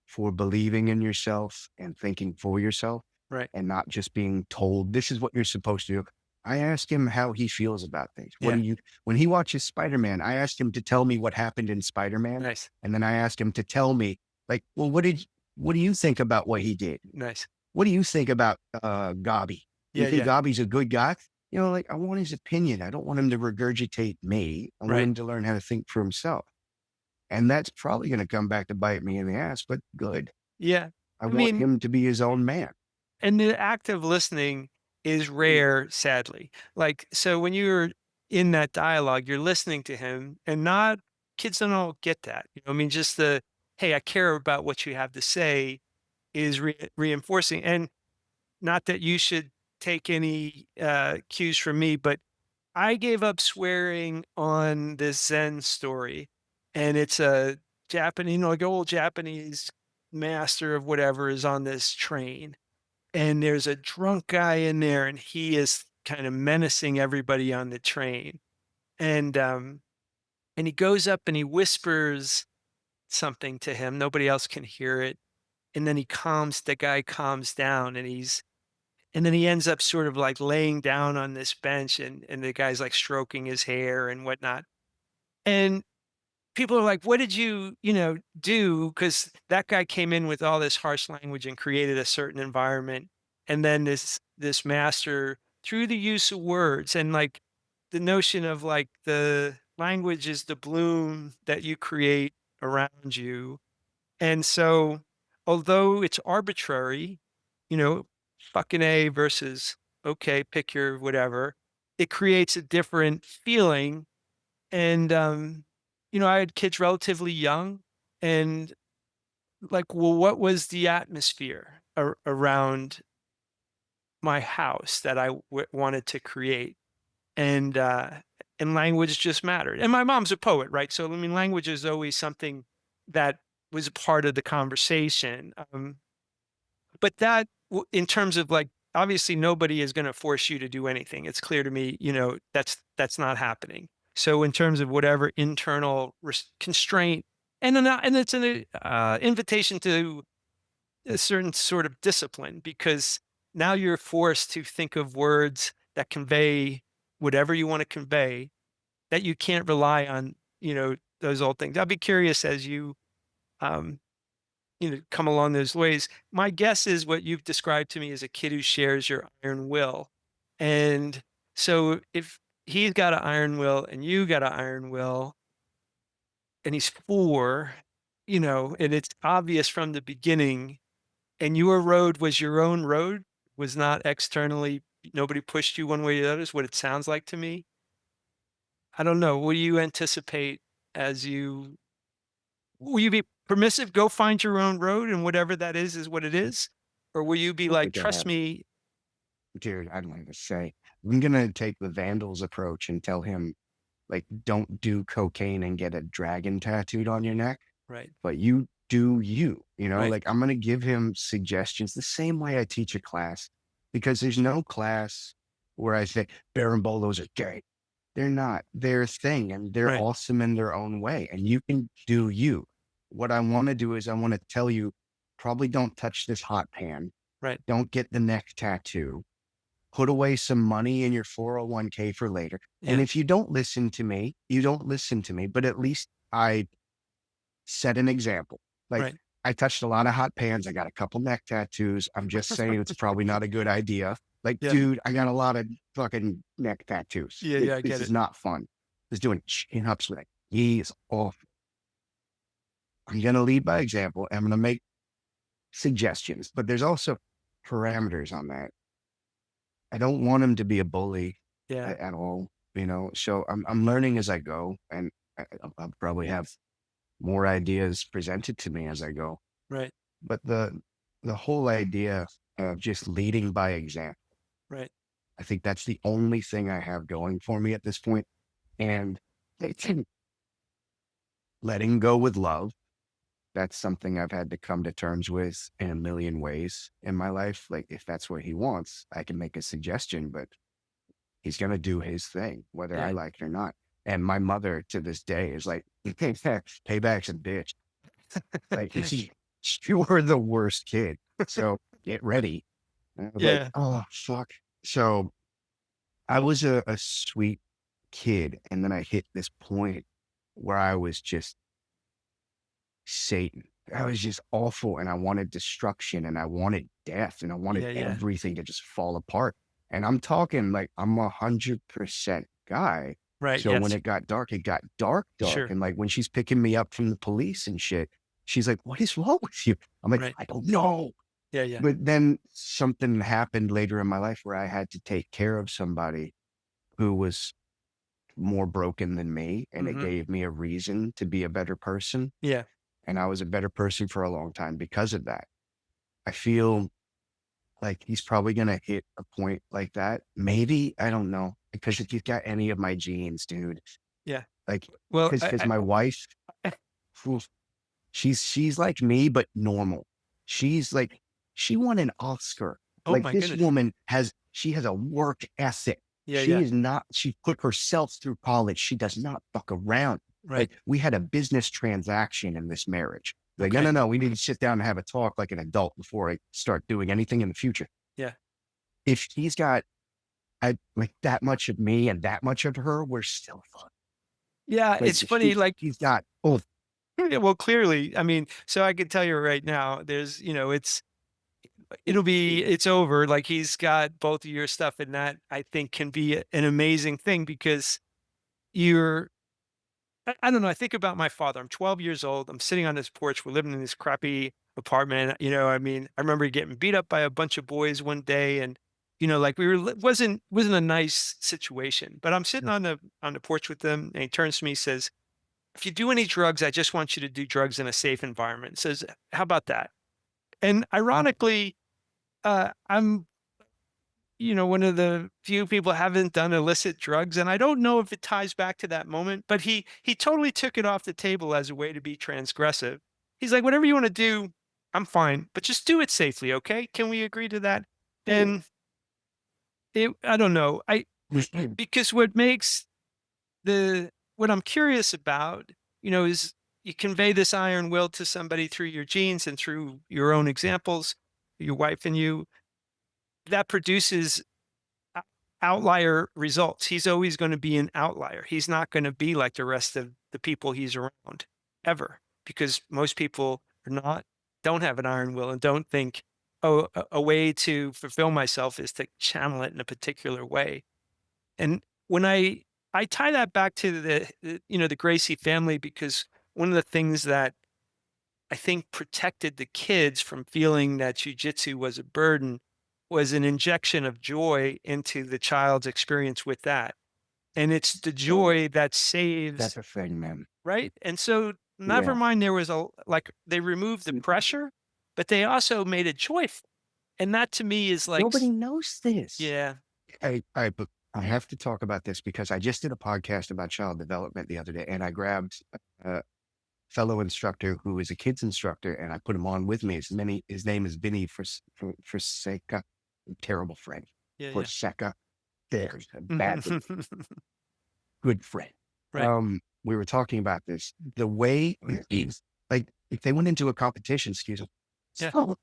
for believing in yourself and thinking for yourself Right. and not just being told this is what you're supposed to do. I asked him how he feels about things. Yeah. When he watches Spider-Man, I asked him to tell me what happened in Spider-Man. Nice. And then I asked him to tell me, like, well, what do you think about what he did? Nice. What do you think about Gabi? You Yeah. think Yeah. Gabi's a good guy? Like I want his opinion. I don't want him to regurgitate me. I want Right. him to learn how to think for himself. And that's probably going to come back to bite me in the ass, but good. Yeah. I I want mean, him to be his own man. and the act of listening is rare, sadly. Like, so when you're in that dialogue, you're listening to him, and not kids don't all get that. I mean, just the, hey, I care about what you have to say is reinforcing. And not that you should take any cues from me, but I gave up swearing on this Zen story. And it's a Japanese, like old Japanese master of whatever is on this train. And there's a drunk guy in there, and he is kind of menacing everybody on the train. And and he goes up and he whispers something to him. Nobody else can hear it. And then the guy calms down, and then he ends up sort of like laying down on this bench, and the guy's like stroking his hair and whatnot. And people are like, what did you, do? Because that guy came in with all this harsh language and created a certain environment. And then this master, through the use of words and like the notion of like the language is the bloom that you create around you. And so, although it's arbitrary, you know, fucking A versus okay, pick your whatever, it creates a different feeling. And I had kids relatively young, and like, well, what was the atmosphere around my house that I wanted to create? And and language just mattered. And my mom's a poet, right? So I mean, language is always something that was a part of the conversation. But in terms of like, obviously, nobody is going to force you to do anything. It's clear to me, that's not happening. So in terms of whatever internal constraint, and it's an invitation to a certain sort of discipline, because now you're forced to think of words that convey whatever you want to convey, that you can't rely on, those old things. I'll be curious as you, um, come along those ways. My guess is what you've described to me is a kid who shares your iron will. And so if he's got an iron will and you got an iron will, and he's 4, and it's obvious from the beginning, and your road was your own road, was not externally, nobody pushed you one way or the other, is what it sounds like to me. I don't know. What do you anticipate as you will you be permissive, go find your own road, and whatever that is what it is? Or will you be I don't like, think I trust have, me? dude. I don't even say. I'm gonna take the Vandals approach and tell him, like, don't do cocaine and get a dragon tattooed on your neck, Right, but you do you. right, Like, I'm gonna give him suggestions the same way I teach a class, because there's no class where I say Barambolos are gay. They're not. They're a thing, and they're right, awesome in their own way, and you can do you. What I want to do is I want to tell you, probably don't touch this hot pan. right. Don't get the neck tattoo. Put away some money in your 401k for later. And Yeah, if you don't listen to me, you don't listen to me, but at least I set an example. Like, right. I touched a lot of hot pans. I got a couple neck tattoos. I'm just saying it's probably not a good idea. Like, Yeah, dude, I got a lot of fucking neck tattoos. yeah, yeah, I This get is it. not fun. Just doing chin ups like he is off. I'm gonna lead by example. I'm gonna make suggestions, but there's also parameters on that. I don't want him to be a bully Yeah, at all, So I'm learning as I go, and I'll probably have more ideas presented to me as I go. right, But the whole idea of just leading by example, right. I think that's the only thing I have going for me at this point. And it's letting go with love. That's something I've had to come to terms with in a million ways in my life. Like, if that's what he wants, I can make a suggestion, but he's going to do his thing, whether I Yeah. like it or not. And my mother to this day is like, payback's a bitch. Like, you were the worst kid. So get ready. And I was like, Yeah, oh, fuck. So I was a sweet kid. And then I hit this point where I was just Satan. I was just awful. And I wanted destruction and I wanted death and I wanted yeah, yeah. everything to just fall apart. And I'm talking like I'm 100% guy. Right, So when yes. it got dark, dark. Sure. And like when she's picking me up from the police and shit, she's like, what is wrong with you? I'm like, Right. I don't know. Yeah, yeah. But then something happened later in my life where I had to take care of somebody who was more broken than me, and it Mhm. gave me a reason to be a better person. Yeah. And I was a better person for a long time because of that. I feel like he's probably going to hit a point like that. Maybe, I don't know, because if he's got any of my genes, dude, Yeah. like, Well, because my wife, I oof, she's like me, but normal. She's like, she won an Oscar. oh Like my this goodness. woman she has a work ethic. Yeah, yeah. She put herself through college. She does not fuck around. Right. Like we had a business transaction in this marriage. Like, no, Okay. no, no. We need to sit down and have a talk like an adult before I start doing anything in the future. Yeah. If he's got like that much of me and that much of her, we're still fun. Yeah, Like it's funny, like, he's got both. yeah, well, clearly, I mean, so I can tell you right now, there's, it's over. Like he's got both of your stuff, and that I think can be an amazing thing because you're I don't know. I think about my father. I'm 12 years old. I'm sitting on this porch. We're living in this crappy apartment. I mean, I remember getting beat up by a bunch of boys one day, and like wasn't a nice situation. But I'm sitting on the porch with them, and he turns to me, says, "If you do any drugs, I just want you to do drugs in a safe environment." Says, "How about that?" And ironically, I'm one of the few people haven't done illicit drugs, and I don't know if it ties back to that moment, but he totally took it off the table as a way to be transgressive. He's like, whatever you want to do, I'm fine, but just do it safely, okay? Can we agree to that? And I don't know. Because what I'm curious about, is you convey this iron will to somebody through your genes and through your own examples, your wife and you, that produces o- outlier results. He's always going to be an outlier. He's not going to be like the rest of the people he's around ever, because most people don't have an iron will and don't think, oh, a way to fulfill myself is to channel it in a particular way. And when I tie that back to the Gracie family, because one of the things that I think protected the kids from feeling that jujitsu was a burden was an injection of joy into the child's experience with that. And it's the So joy that that's saves, a thing, man. right? And so never Yeah. mind, there was they removed the pressure, but they also made it joyful. And that to me is like, Nobody knows this. yeah, But I have to talk about this because I just did a podcast about child development the other day, and I grabbed a fellow instructor who is a kids instructor, and I put him on with me. His name is Vinny Forseca. Terrible friend. yeah, yeah. Forseca. There's a bad, good friend. Right. We were talking about this. The way, like, if they went into a competition, excuse me. Yeah. So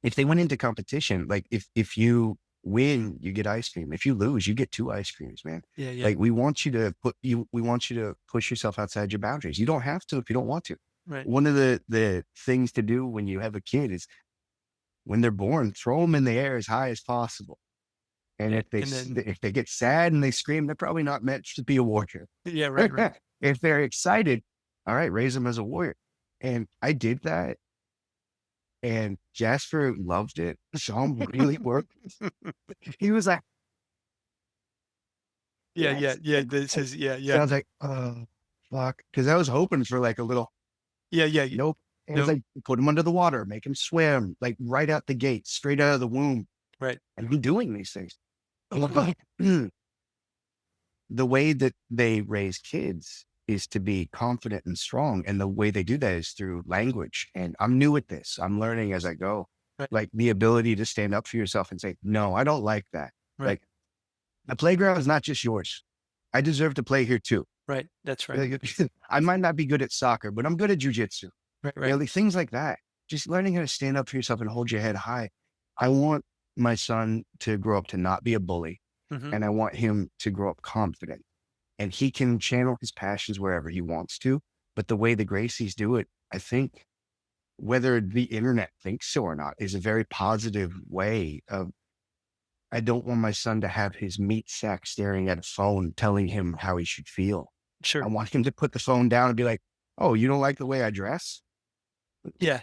if they went into competition, like if you win, you get ice cream. If you lose, you get two ice creams, man. Yeah. Yeah. Like we want you to push yourself outside your boundaries. You don't have to if you don't want to. Right. One of the things to do when you have a kid is when they're born, throw them in the air as high as possible. And And then, if they get sad and they scream, they're probably not meant to be a warrior. yeah, right. Right. If they're excited, all right, raise them as a warrior. And I did that. And Jasper loved it. Sean really worked. He was like, Yeah. Yeah. yes. Yeah. This is, yeah. So I Yeah. was like, oh, fuck. Cause I was hoping for like a little, Yeah. Yeah. nope. And it's No. like, put him under the water, make him swim, like right out the gate, straight out of the womb. Right. And I'm doing these things. The way that they raise kids is to be confident and strong. And the way they do that is through language. And I'm new at this. I'm learning as I go. Right. Like the ability to stand up for yourself and say, no, I don't like that. Right. Like the playground is not just yours. I deserve to play here too. Right. That's right. Like, I might not be good at soccer, but I'm good at jujitsu. Right. Right. Like, things like that. Just learning how to stand up for yourself and hold your head high. I want my son to grow up to not be a bully, Hmm. and I want him to grow up confident. And he can channel his passions wherever he wants to. But the way the Gracies do it, I think, whether the internet thinks so or not, is a very positive way of. I don't want my son to have his meat sack staring at a phone telling him how he should feel. I Sure. want him to put the phone down and be like, "Oh, you don't like the way I dress? Yeah.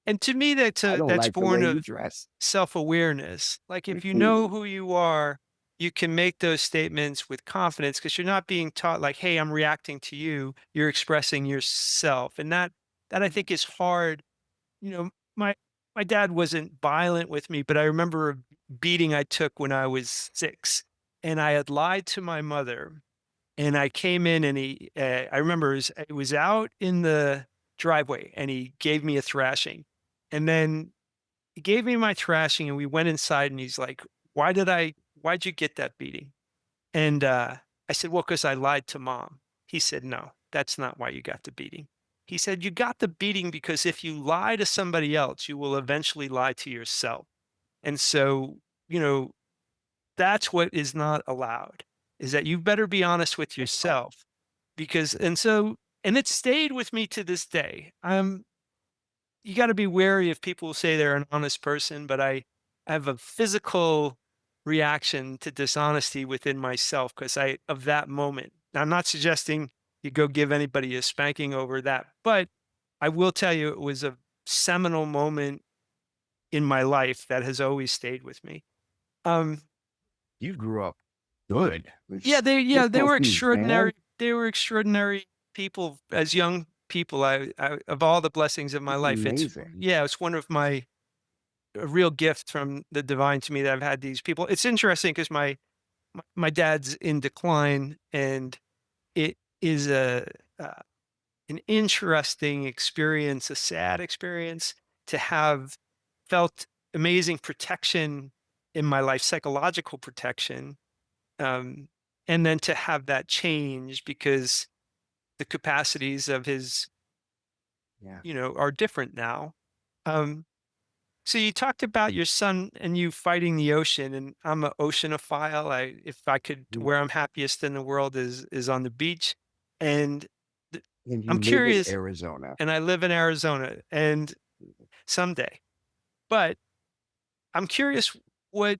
And to me, I don't that's like the born way you of dress." self-awareness. Like if you know who you are, you can make those statements with confidence because you're not being taught like, "Hey, I'm reacting to you." You're expressing yourself, and that I think is hard. You know, my dad wasn't violent with me, but I remember a beating I took when I was 6, and I had lied to my mother, and I came in and I remember it was out in the driveway, and he gave me a thrashing, and then he gave me my thrashing, and we went inside, and he's like, why'd you get that beating?" And, I said, "Well, because I lied to mom." He said, "No, that's not why you got the beating." He said, "You got the beating because if you lie to somebody else, you will eventually lie to yourself. And so, you know, that's what is not allowed, is that you better be honest with yourself because," and it stayed with me to this day. You got to be wary of people who say they're an honest person, but I have a physical reaction to dishonesty within myself because I of that moment. Now, I'm not suggesting you go give anybody a spanking over that, but I will tell you it was a seminal moment in my life that has always stayed with me. Um, You grew up good. yeah, they were Man, extraordinary. They were extraordinary people as young people. Of all the blessings of my it's life, amazing. it's one of my a real gift from the divine to me that I've had these people. It's interesting because my dad's in decline, and it is uh, an interesting experience, a sad experience to have felt amazing protection in my life, psychological protection, um, and then to have that change because the capacities of his, Yeah. are different now. Um, So you talked about your son and you fighting the ocean, and I'm an oceanophile. If I could, You where I'm happiest in the world is on the beach, and th- and you I'm live in curious. Arizona. And I live in Arizona, and someday, but I'm curious what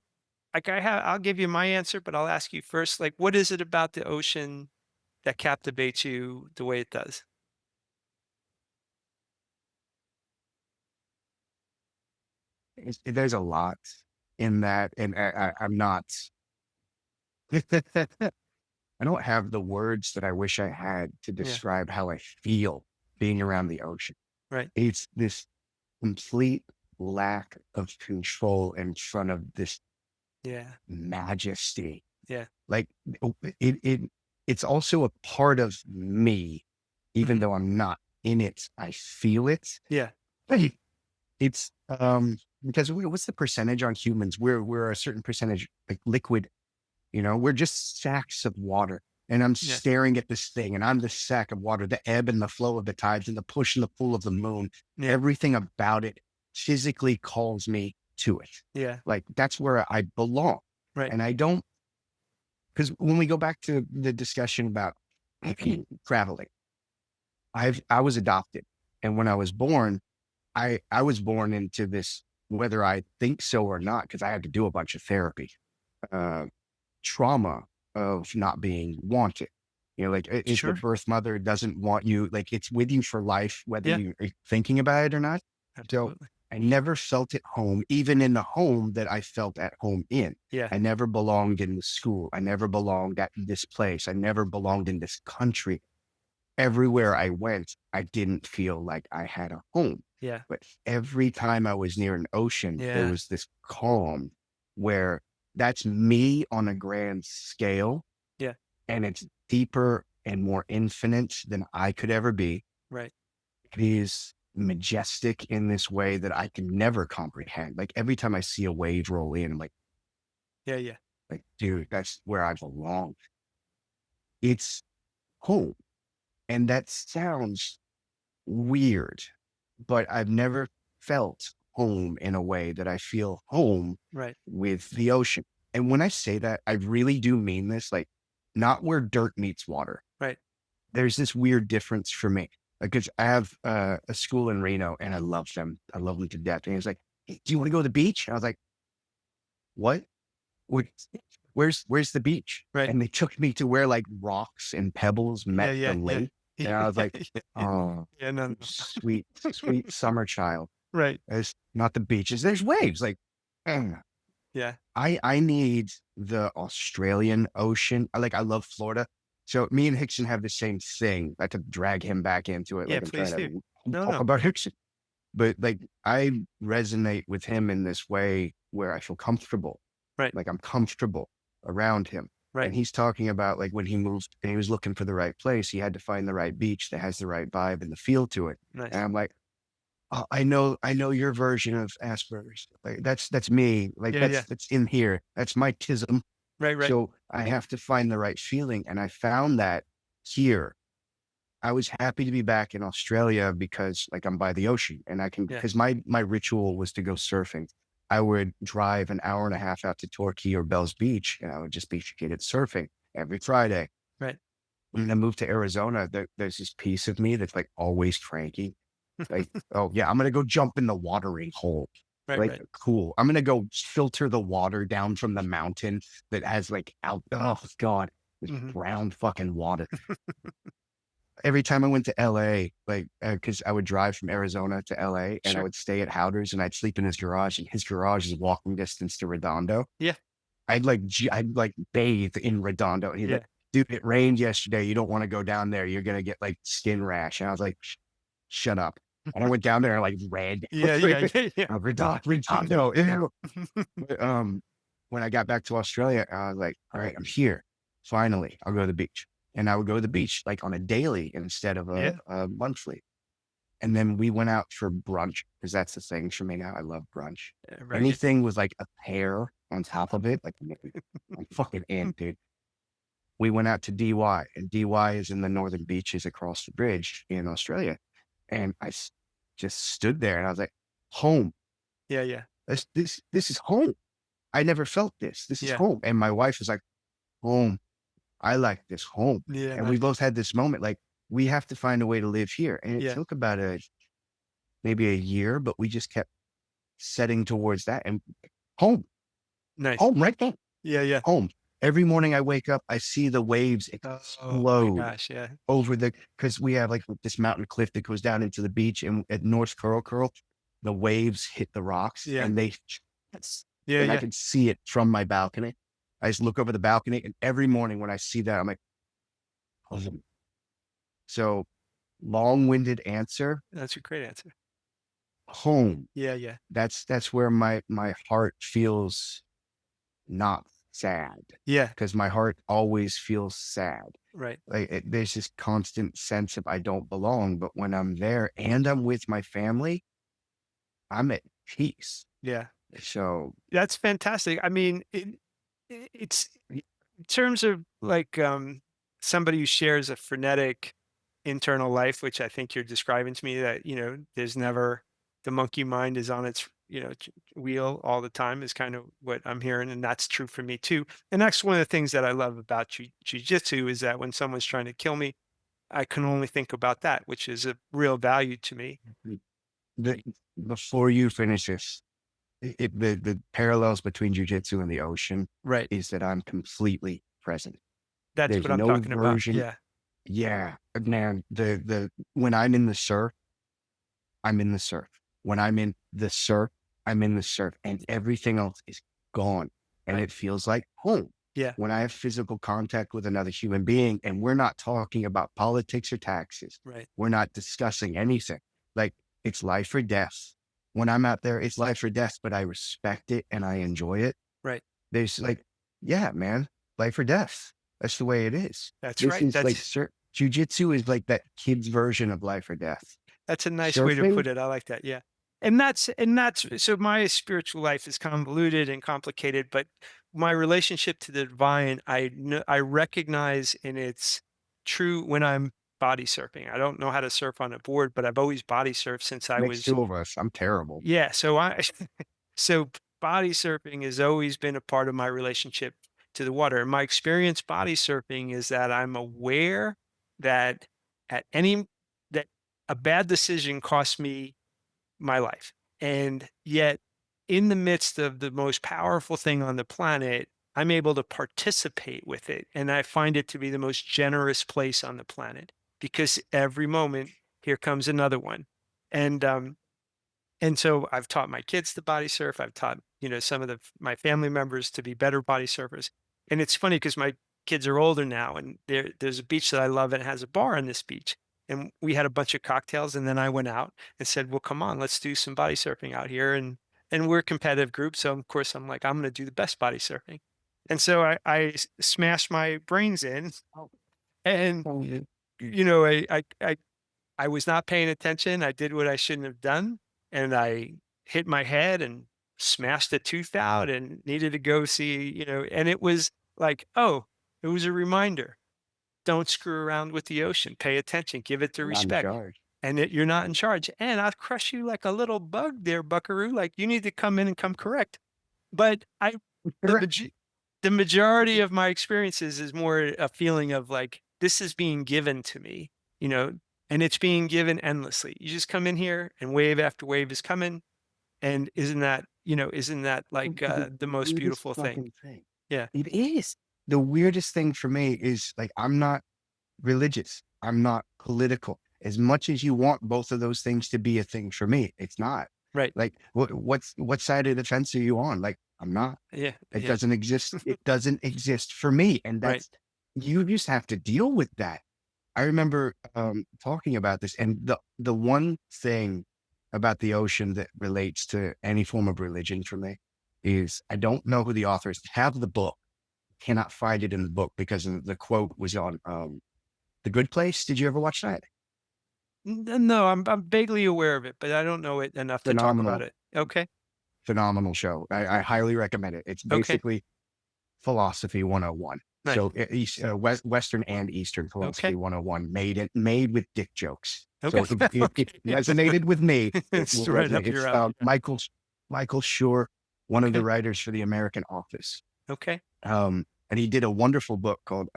like I'll give you my answer, but I'll ask you first. Like, what is it about the ocean that captivates you the way it does? There's a lot in that, and I'm not I don't have the words that I wish I had to Yeah. describe how I feel being around the ocean. Right. It's this complete lack of control in front of this Yeah. majesty. Yeah. Like it's also a part of me, even Hmm. though I'm not in it. I feel it. Yeah. Hey, it's because what's the percentage on humans? We're a certain percentage like liquid. We're just sacks of water. And I'm Yeah. staring at this thing, and I'm the sack of water, the ebb and the flow of the tides, and the push and the pull of the moon. Yeah. Everything about it physically calls me to it. Yeah. Like that's where I belong. Right. And I don't, because when we go back to the discussion about traveling, I was adopted. And when I was born, I was born into this, whether I think so or not, because I had to do a bunch of therapy. Uh, Trauma of not being wanted. Like if the Sure. birth mother doesn't want you, like it's with you for life, whether Yeah. you are thinking about it or not. So Absolutely. I never felt at home, even in the home that I felt at home in. Yeah. I never belonged in the school. I never belonged at this place. I never belonged in this country. Everywhere I went, I didn't feel like I had a home. Yeah. But every time I was near an ocean, there Yeah. was this calm where that's me on a grand scale, Yeah. and it's deeper and more infinite than I could ever be. Right. It is majestic in this way that I can never comprehend. Like every time I see a wave roll in, I'm Yeah. Yeah. dude, that's where I belong. It's home. And that sounds weird, but I've never felt home in a way that I feel home Right. with the ocean. And when I say that, I really do mean this, like not where dirt meets water. Right. There's this weird difference for me. Like, 'cause I have a school in Reno and I love them. I love them to death. And he's like, "Hey, do you want to go to the beach?" And I was like, "What? What- where's the beach?" Right. And they took me to where like rocks and pebbles Yeah. met the Yeah. Yeah. lake. And I was like, Yeah. "Oh, Yeah. No. you No. sweet, sweet summer child." Right. It's not the beaches. There's waves. Like, "Mm." Yeah. I need the Australian Ocean. I love Florida. So me and Hickson have the same thing. I have to drag him back into it. Yeah, Like I'm trying please do. to No, talk no. about Hickson. But like I resonate with him in this way where I feel comfortable. Right. Like I'm comfortable around him. Right. And he's talking about like when he moved and he was looking for the right place, he had to find the right beach that has the right vibe and the feel to it. And Nice. I'm like, oh, I know your version of Asperger's. Like that's me. Like Yeah, yeah. that's in here. That's my tism. Right, right. So I have to find the right feeling. And I found that here. I was happy to be back in Australia because like I'm by the ocean and I can Yeah. because my ritual was to go surfing. I would drive an hour and a half out to Torquay or Bells Beach and I would just be at surfing every Friday. Right. When I moved to Arizona, there's this piece of me that's like always cranky. Like, oh yeah, I'm gonna go jump in the watering hole. Right, Like, right. cool. I'm gonna go filter the water down from the mountain that has like out. Oh God, this Mhm. brown fucking water. Every time I went to LA, like, because I would drive from Arizona to LA and I Sure. would stay at Howder's and I'd sleep in his garage, and his garage is walking distance to Redondo. Yeah. I'd like bathe in Redondo. And he's Yeah. like, dude, it rained yesterday. You don't want to go down there. You're gonna get like skin rash. And I was like, shut up. And I went down there like red. Yeah, yeah, yeah, yeah. Redondo, ew. But, when I got back to Australia, I was like, all right, I'm here. Finally, I'll go to the beach. And I would go to the beach like on a daily instead of Yeah. a monthly. And then we went out for brunch because that's the thing for me now. I love brunch. Right. Anything with like a pear on top of it, like I'm fucking in, dude. We went out to DY, and DY is in the northern beaches across the bridge in Australia. And just stood there and I was like, home. Yeah, yeah. This is home. I never felt this. This is Yeah. home. And my wife was like, home. I like this home. Yeah, And we nice. both had this moment like, we have to find a way to live here. And it Yeah. took about maybe a year, but we just kept setting towards that and home, Nice. home right there, Yeah, yeah. home. Every morning I wake up, I see the waves Oh my explode gosh, yeah. over because we have like this mountain cliff that goes down into the beach and at North Curl, the waves hit the rocks Yeah. and Yeah, and I yeah. can see it from my balcony. I just look over the balcony and every morning when I see that, I'm like, home. So long-winded answer, That's a great answer. home. Yeah, yeah. That's where my heart feels not sad Yeah. because my heart always feels sad. Right. Like there's this constant sense of I don't belong, but when I'm there and I'm with my family, I'm at peace. Yeah. So That's fantastic. I mean, it's in terms of like somebody who shares a frenetic internal life, which I think you're describing to me that, there's never the monkey mind is on its, wheel all the time is kind of what I'm hearing. And that's true for me too. And that's one of the things that I love about jujitsu is that when someone's trying to kill me, I can only think about that, which is a real value to me. the, before you finish this, the parallels between jujitsu and the ocean Right. is that I'm completely present. That's There's what I'm no talking about. version. Yeah. Yeah, man. The when I'm in the surf, I'm in the surf. When I'm in the surf, I'm in the surf, and everything else is gone, and Right. it feels like home. Yeah. When I have physical contact with another human being, and we're not talking about politics or taxes, Right. we're not discussing anything. Like it's life or death. When I'm out there, it's life or death, but I respect it and I enjoy it. Right. There's like, yeah, man, life or death. That's the way it is. That's This right. is like jujitsu is like that kid's version of life or death. That's a nice way to Surfing put it. I like that. Yeah. And that's so my spiritual life is convoluted and complicated, but my relationship to the divine, I recognize in its true when I'm body surfing. I don't know how to surf on a board, but I've always body surfed since I makes was two of us. I'm terrible. yeah. So so body surfing has always been a part of my relationship to the water. And my experience body surfing is that I'm aware that at any that a bad decision costs me my life. And yet in the midst of the most powerful thing on the planet, I'm able to participate with it. And I find it to be the most generous place on the planet because every moment here comes another one. And so I've taught my kids to body surf. I've taught, some of my family members to be better body surfers. And it's funny because my kids are older now, and there's a beach that I love, and it has a bar on this beach. And we had a bunch of cocktails, and then I went out and said, "Well, come on, let's do some body surfing out here." And we're a competitive group, so of course I'm like, I'm going to do the best body surfing. And so I smashed my brains in, Oh, and oh, yeah. I was not paying attention. I did what I shouldn't have done, and I hit my head and smashed a tooth out and needed to go see, and it was like, oh, it was a reminder. Don't screw around with the ocean. Pay attention, give it the You're not in respect. charge. And that you're not in charge. And I'll crush you like a little bug there, buckaroo. Like you need to come in and come correct. But the Correct. maj- the majority of my experiences is more a feeling of like this is being given to me, you know, and it's being given endlessly. You just come in here and wave after wave is coming, and isn't that like the The most weirdest beautiful thing? fucking thing. Yeah. It is. The weirdest thing for me is like I'm not religious. I'm not political. As much as you want both of those things to be a thing for me, it's not. Right. Like what side of the fence are you on? Like I'm not. Yeah. It Yeah. doesn't exist. It doesn't exist for me. And Right. that's you just have to deal with that. I remember talking about this, and the one thing about the ocean that relates to any form of religion for me is I don't know who the author is. Have the book, cannot find it in the book because the quote was on The Good Place. Did you ever watch that? No, I'm vaguely aware of it, but I don't know it enough to talk about Phenomenal, it. Okay. phenomenal show. I highly recommend it. It's Okay. basically philosophy 101. Nice. So Western and Eastern philosophy Okay. 101 made with dick jokes. Okay. So it Okay. Yeah. resonated with me. It It's will right up resonate. your It's alley. Yeah. Michael Schur, one of the Okay. writers for The American Office. Okay. And he did a wonderful book called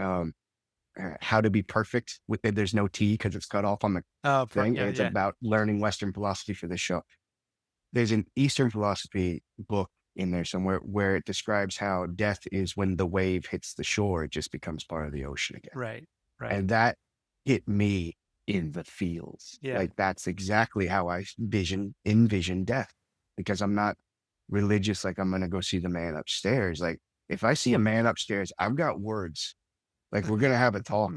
How to Be Perfect. There's no T because it's cut off on the Oh, thing. And yeah. it's Yeah. about learning Western philosophy for this show. There's an Eastern philosophy book in there somewhere where it describes how death is when the wave hits the shore, it just becomes part of the ocean again. Right. Right. And that hit me in the feels. Yeah. Like that's exactly how I envision death because I'm not religious. Like I'm going to go see the man upstairs. Like if I see a man upstairs, I've got words. Like we're going to have a talk.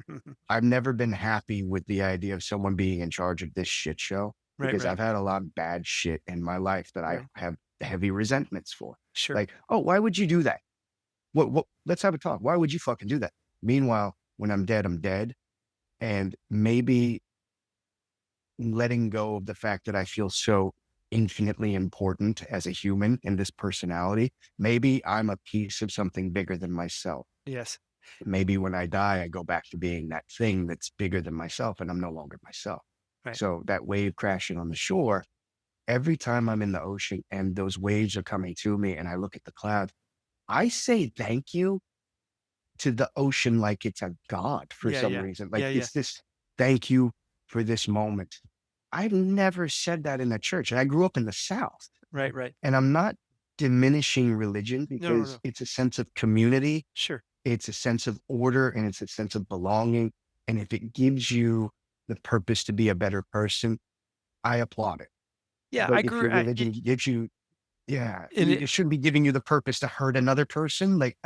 I've never been happy with the idea of someone being in charge of this shit show Right. because Right. I've had a lot of bad shit in my life that I Right. have heavy resentments for. Sure. Like, oh, why would you do that? Let's have a talk. Why would you fucking do that? Meanwhile, when I'm dead, I'm dead. And maybe letting go of the fact that I feel so infinitely important as a human in this personality. Maybe I'm a piece of something bigger than myself. Yes. Maybe when I die, I go back to being that thing that's bigger than myself and I'm no longer myself. Right. So that wave crashing on the shore, every time I'm in the ocean and those waves are coming to me and I look at the clouds, I say thank you to the ocean like it's a god for Yeah. some Yeah. reason. Like Yeah. Yeah. it's this thank you for this moment. I've never said that in the church. And I grew up in the South. Right. Right. And I'm not diminishing religion No. No. because No. it's a sense of community, Sure. it's a sense of order, and it's a sense of belonging. And if it gives you the purpose to be a better person, I applaud it. Yeah. But I if grew. your religion gives you, yeah, In it it shouldn't be giving you the purpose to hurt another person. Like,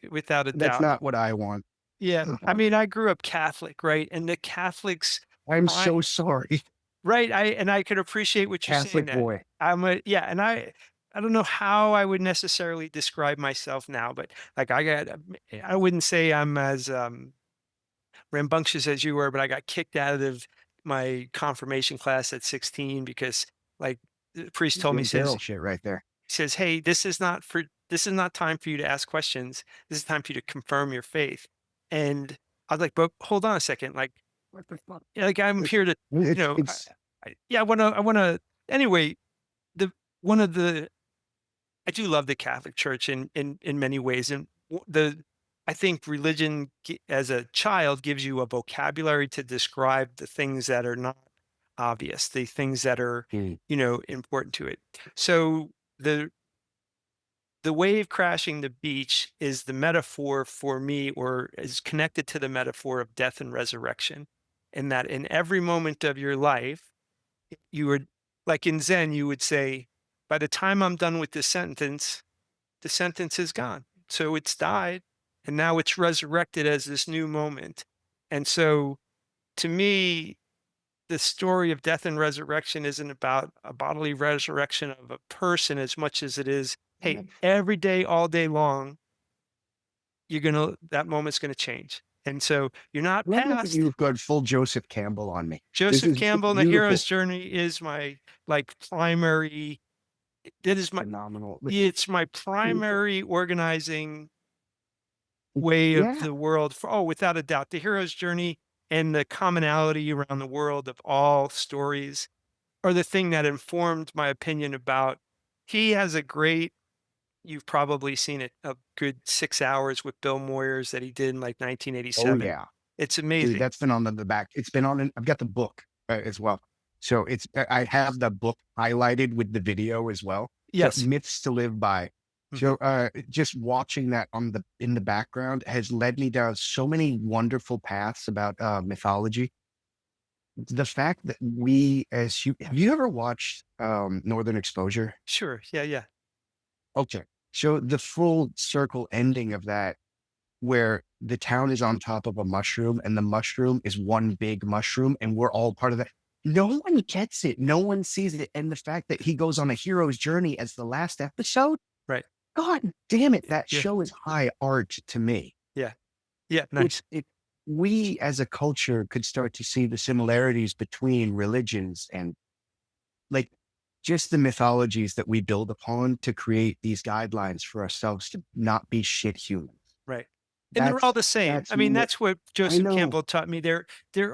without a that's doubt. not what I want. Yeah. I mean, I grew up Catholic, right? And the Catholics, I'm I so sorry. right. I could appreciate what you're saying. Catholic That boy. yeah, and I don't know how I would necessarily describe myself now, but like I wouldn't say I'm as rambunctious as you were, but I got kicked out of my confirmation class at 16 because like the priest told me, Jim says Carroll shit right there. hey, this is not time for you to ask questions. This is time for you to confirm your faith. And I was like, but hold on a second, What the fuck? like I'm It's here to, it's it's yeah, I wanna anyway, the one of the I do love the Catholic Church in many ways, and I think religion as a child gives you a vocabulary to describe the things that are not obvious, the things that are mm, important to it. So the the wave crashing the beach is the metaphor for me, or is connected to the metaphor of death and resurrection, in that in every moment of your life you would, like in Zen, you would say, by the time I'm done with this sentence, the sentence is gone. So it's died, and now it's resurrected as this new moment. And so to me, the story of death and resurrection isn't about a bodily resurrection of a person as much as it is, hey, every day, all day long, that moment's gonna change. And so you're not Love that past. you've got full Joseph Campbell on me. This Joseph is Campbell and the beautiful. hero's journey is my like primary, that is my, Phenomenal. it's my primary organizing way of Yeah. the world for, oh, without a doubt, the hero's journey and the commonality around the world of all stories are the thing that informed my opinion about. He has a great, you've probably seen it, a good 6 hours with Bill Moyers that he did in like Oh 1987. yeah. It's Dude, amazing. that's been on the back. It's been on, I've got the book as well. So I have the book highlighted with the video as well. So Yes. myths to live by. Mhm. So just watching that in the background has led me down so many wonderful paths about mythology. The fact that we as you have you ever watched Northern Exposure? Sure. Yeah. Yeah. Okay. So the full circle ending of that, where the town is on top of a mushroom and the mushroom is one big mushroom and we're all part of that. No one gets it. No one sees it. And the fact that he goes on a hero's journey as the last episode, Right. God damn it, that Yeah. show is high art to me. Yeah. Yeah. It's Nice. it we as a culture could start to see the similarities between religions and like just the mythologies that we build upon to create these guidelines for ourselves to not be shit humans. Right. And they're all That's the same. that's I mean, what that's what I Joseph know. Campbell taught me. They're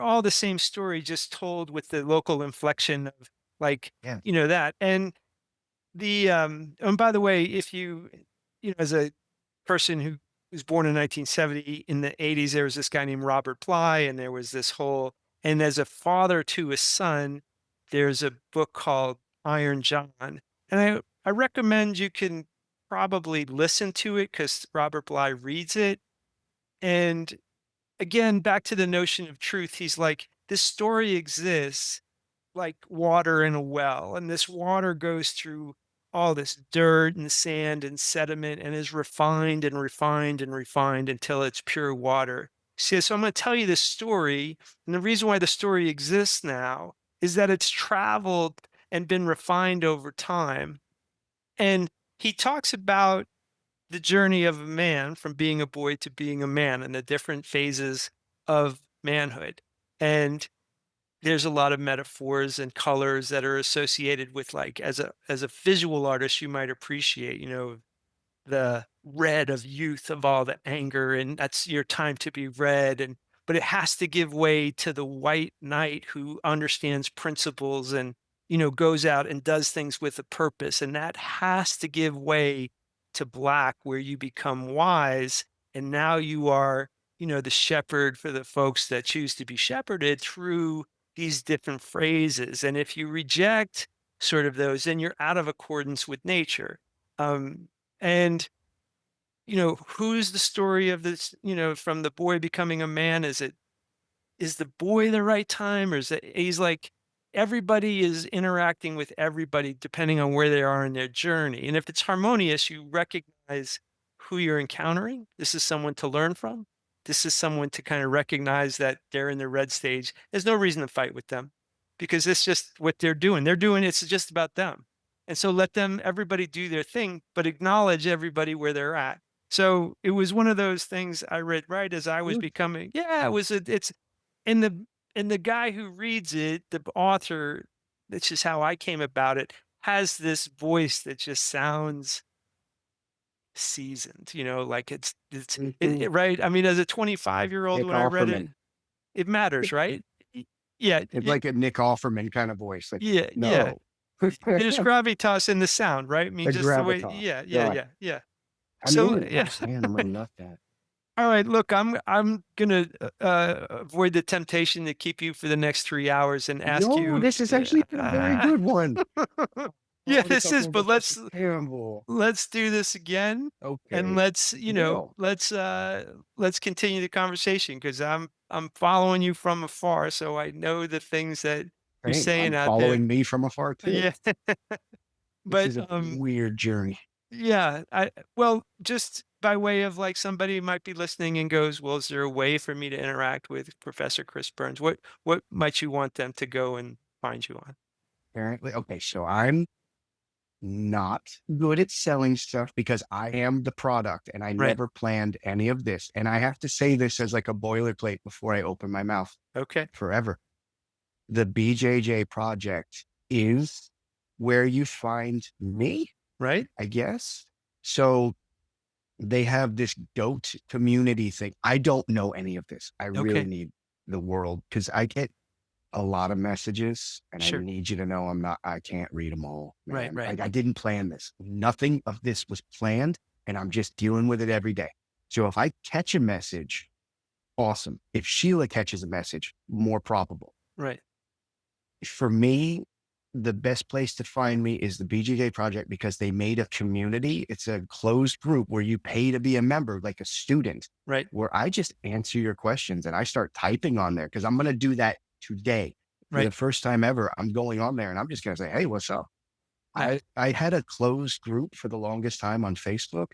all the same story, just told with the local inflection of like, Yeah. that. And and by the way, if as a person who was born in 1970, in the 80s, there was this guy named Robert Bly, and there was this whole, and as a father to a son, there's a book called Iron John. And I recommend you can probably listen to it because Robert Bly reads it. And again, back to the notion of truth, he's like, this story exists like water in a well, and this water goes through all this dirt and sand and sediment and is refined and refined and refined until it's pure water. See, so I'm going to tell you this story, and the reason why the story exists now is that it's traveled and been refined over time. And he talks about the journey of a man from being a boy to being a man and the different phases of manhood. And there's a lot of metaphors and colors that are associated with, like, as a visual artist, you might appreciate, the red of youth, of all the anger, and that's your time to be red. And but it has to give way to the white knight who understands principles and goes out and does things with a purpose, and that has to give way to black, where you become wise, and now you are the shepherd for the folks that choose to be shepherded through these different phrases. And if you reject sort of those, then you're out of accordance with nature. And who's the story of this, from the boy becoming a man? Is the boy the right time, or is it, he's like, everybody is interacting with everybody depending on where they are in their journey. And if it's harmonious, you recognize who you're encountering. This is someone to learn from. This is someone to kind of recognize that they're in the red stage. There's no reason to fight with them because it's just what they're doing. It's just about them. And so let them, everybody do their thing, but acknowledge everybody where they're at. So it was one of those things I read right as I was Beautiful. becoming, yeah, it's, and the guy who reads it, the author, that's just how I came about it, has this voice that just sounds seasoned, like Mhm. right. I mean, as a 25-year-old, Nick when I read it, Offerman. it matters, right? Yeah, It's like a Nick Offerman kind of voice. Like, yeah, yeah. no. There's gravitas in the sound, right? I mean, The just the way, gravitas. yeah, yeah, God, yeah, yeah. I'm So, in it. yeah. Oh man, I'm gonna nut that. All right, look, I'm gonna avoid the temptation to keep you for the next 3 hours and ask No, you. this has actually been a very good one. Yeah, Already this is. talking But about let's Joseph Campbell. let's do this again, and Okay. let's Deal. let's continue the conversation because I'm following you from afar, so I know the things that you're Hey, saying I'm out there. following me from afar too. Yeah, This but is a weird journey. Yeah, well, just by way of like somebody might be listening and goes, "Well, is there a way for me to interact with Professor Chris Burns?" What might you want them to go and find you on? Apparently, okay, so I'm not good at selling stuff because I am the product and I Right. never planned any of this. And I have to say this as like a boilerplate before I open my mouth Okay. forever. The BJJ project is where you find me, Right. I guess. So they have this goat community thing. I don't know any of this. I really Okay. need the world because I get a lot of messages and I Sure. need you to know I can't read them all, Right. man. Right. I didn't plan this. Nothing of this was planned and I'm just dealing with it every day. So if I catch a message, awesome. If Sheila catches a message, more probable. Right. For me, the best place to find me is the BJJ project because they made a community. It's a closed group where you pay to be a member, like a student, Right. where I just answer your questions and I start typing on there because I'm going to do that today. For the Right. first time ever, I'm going on there and I'm just going to say, hey, what's up? Nice. I had a closed group for the longest time on Facebook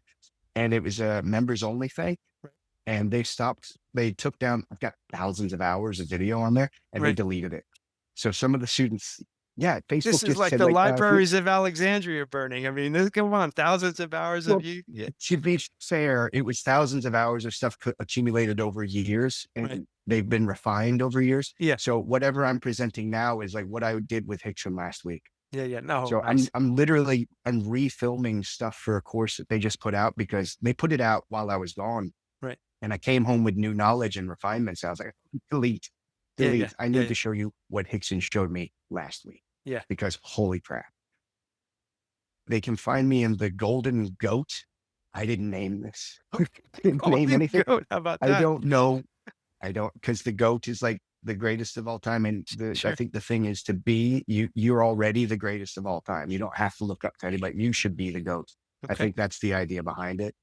and it was a members only thing. Right. And they took down, I've got thousands of hours of video on there and they Right. deleted it. So some of the students, yeah, Facebook This is just like said the like, if you, libraries of Alexandria burning. I mean, this, come on, thousands of hours of well, you. Yeah. to be fair, it was thousands of hours of stuff accumulated over years Right. and they've been refined over years. Yeah. So whatever I'm presenting now is like what I did with Hickson last week. Yeah. Yeah. No, So nice. I'm refilming stuff for a course that they just put out because they put it out while I was gone. Right. And I came home with new knowledge and refinements. I was like, delete, Yeah. Yeah. delete. I Yeah. need Yeah. to show you what Hickson showed me last week Yeah. because holy crap. They can find me in the Golden Goat. I didn't name this. Didn't name Golden anything. goat. How about I that? don't know. I don't because the goat is like the greatest of all time. And I Sure. think the thing is to be you're already the greatest of all time. You don't have to look up to anybody. You should be the goat. I Okay. think that's the idea behind it.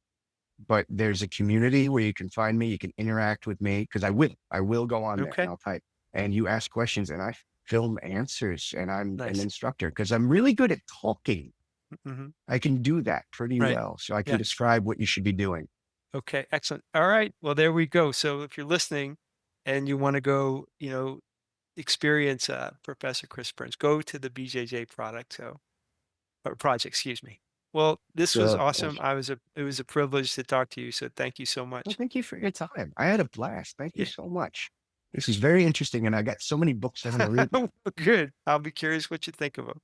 But there's a community where you can find me, you can interact with me because I will go on there and Okay. I'll type and you ask questions and I film answers and I'm an Nice. instructor because I'm really good at talking. Hmm. I can do that pretty Right. well. So I can Yeah. describe what you should be doing. Okay. Excellent. All right. Well, there we go. So if you're listening and you want to go, experience Professor Chris Burns, go to the BJJ product. So or project, excuse me. Well, this was Good. awesome. It was a privilege to talk to you. So thank you so Well, much. thank you for your time. I had a blast. Thank you Yeah. so much. This is very interesting. And I got so many books I want to read now. Good. I'll be curious what you think of them.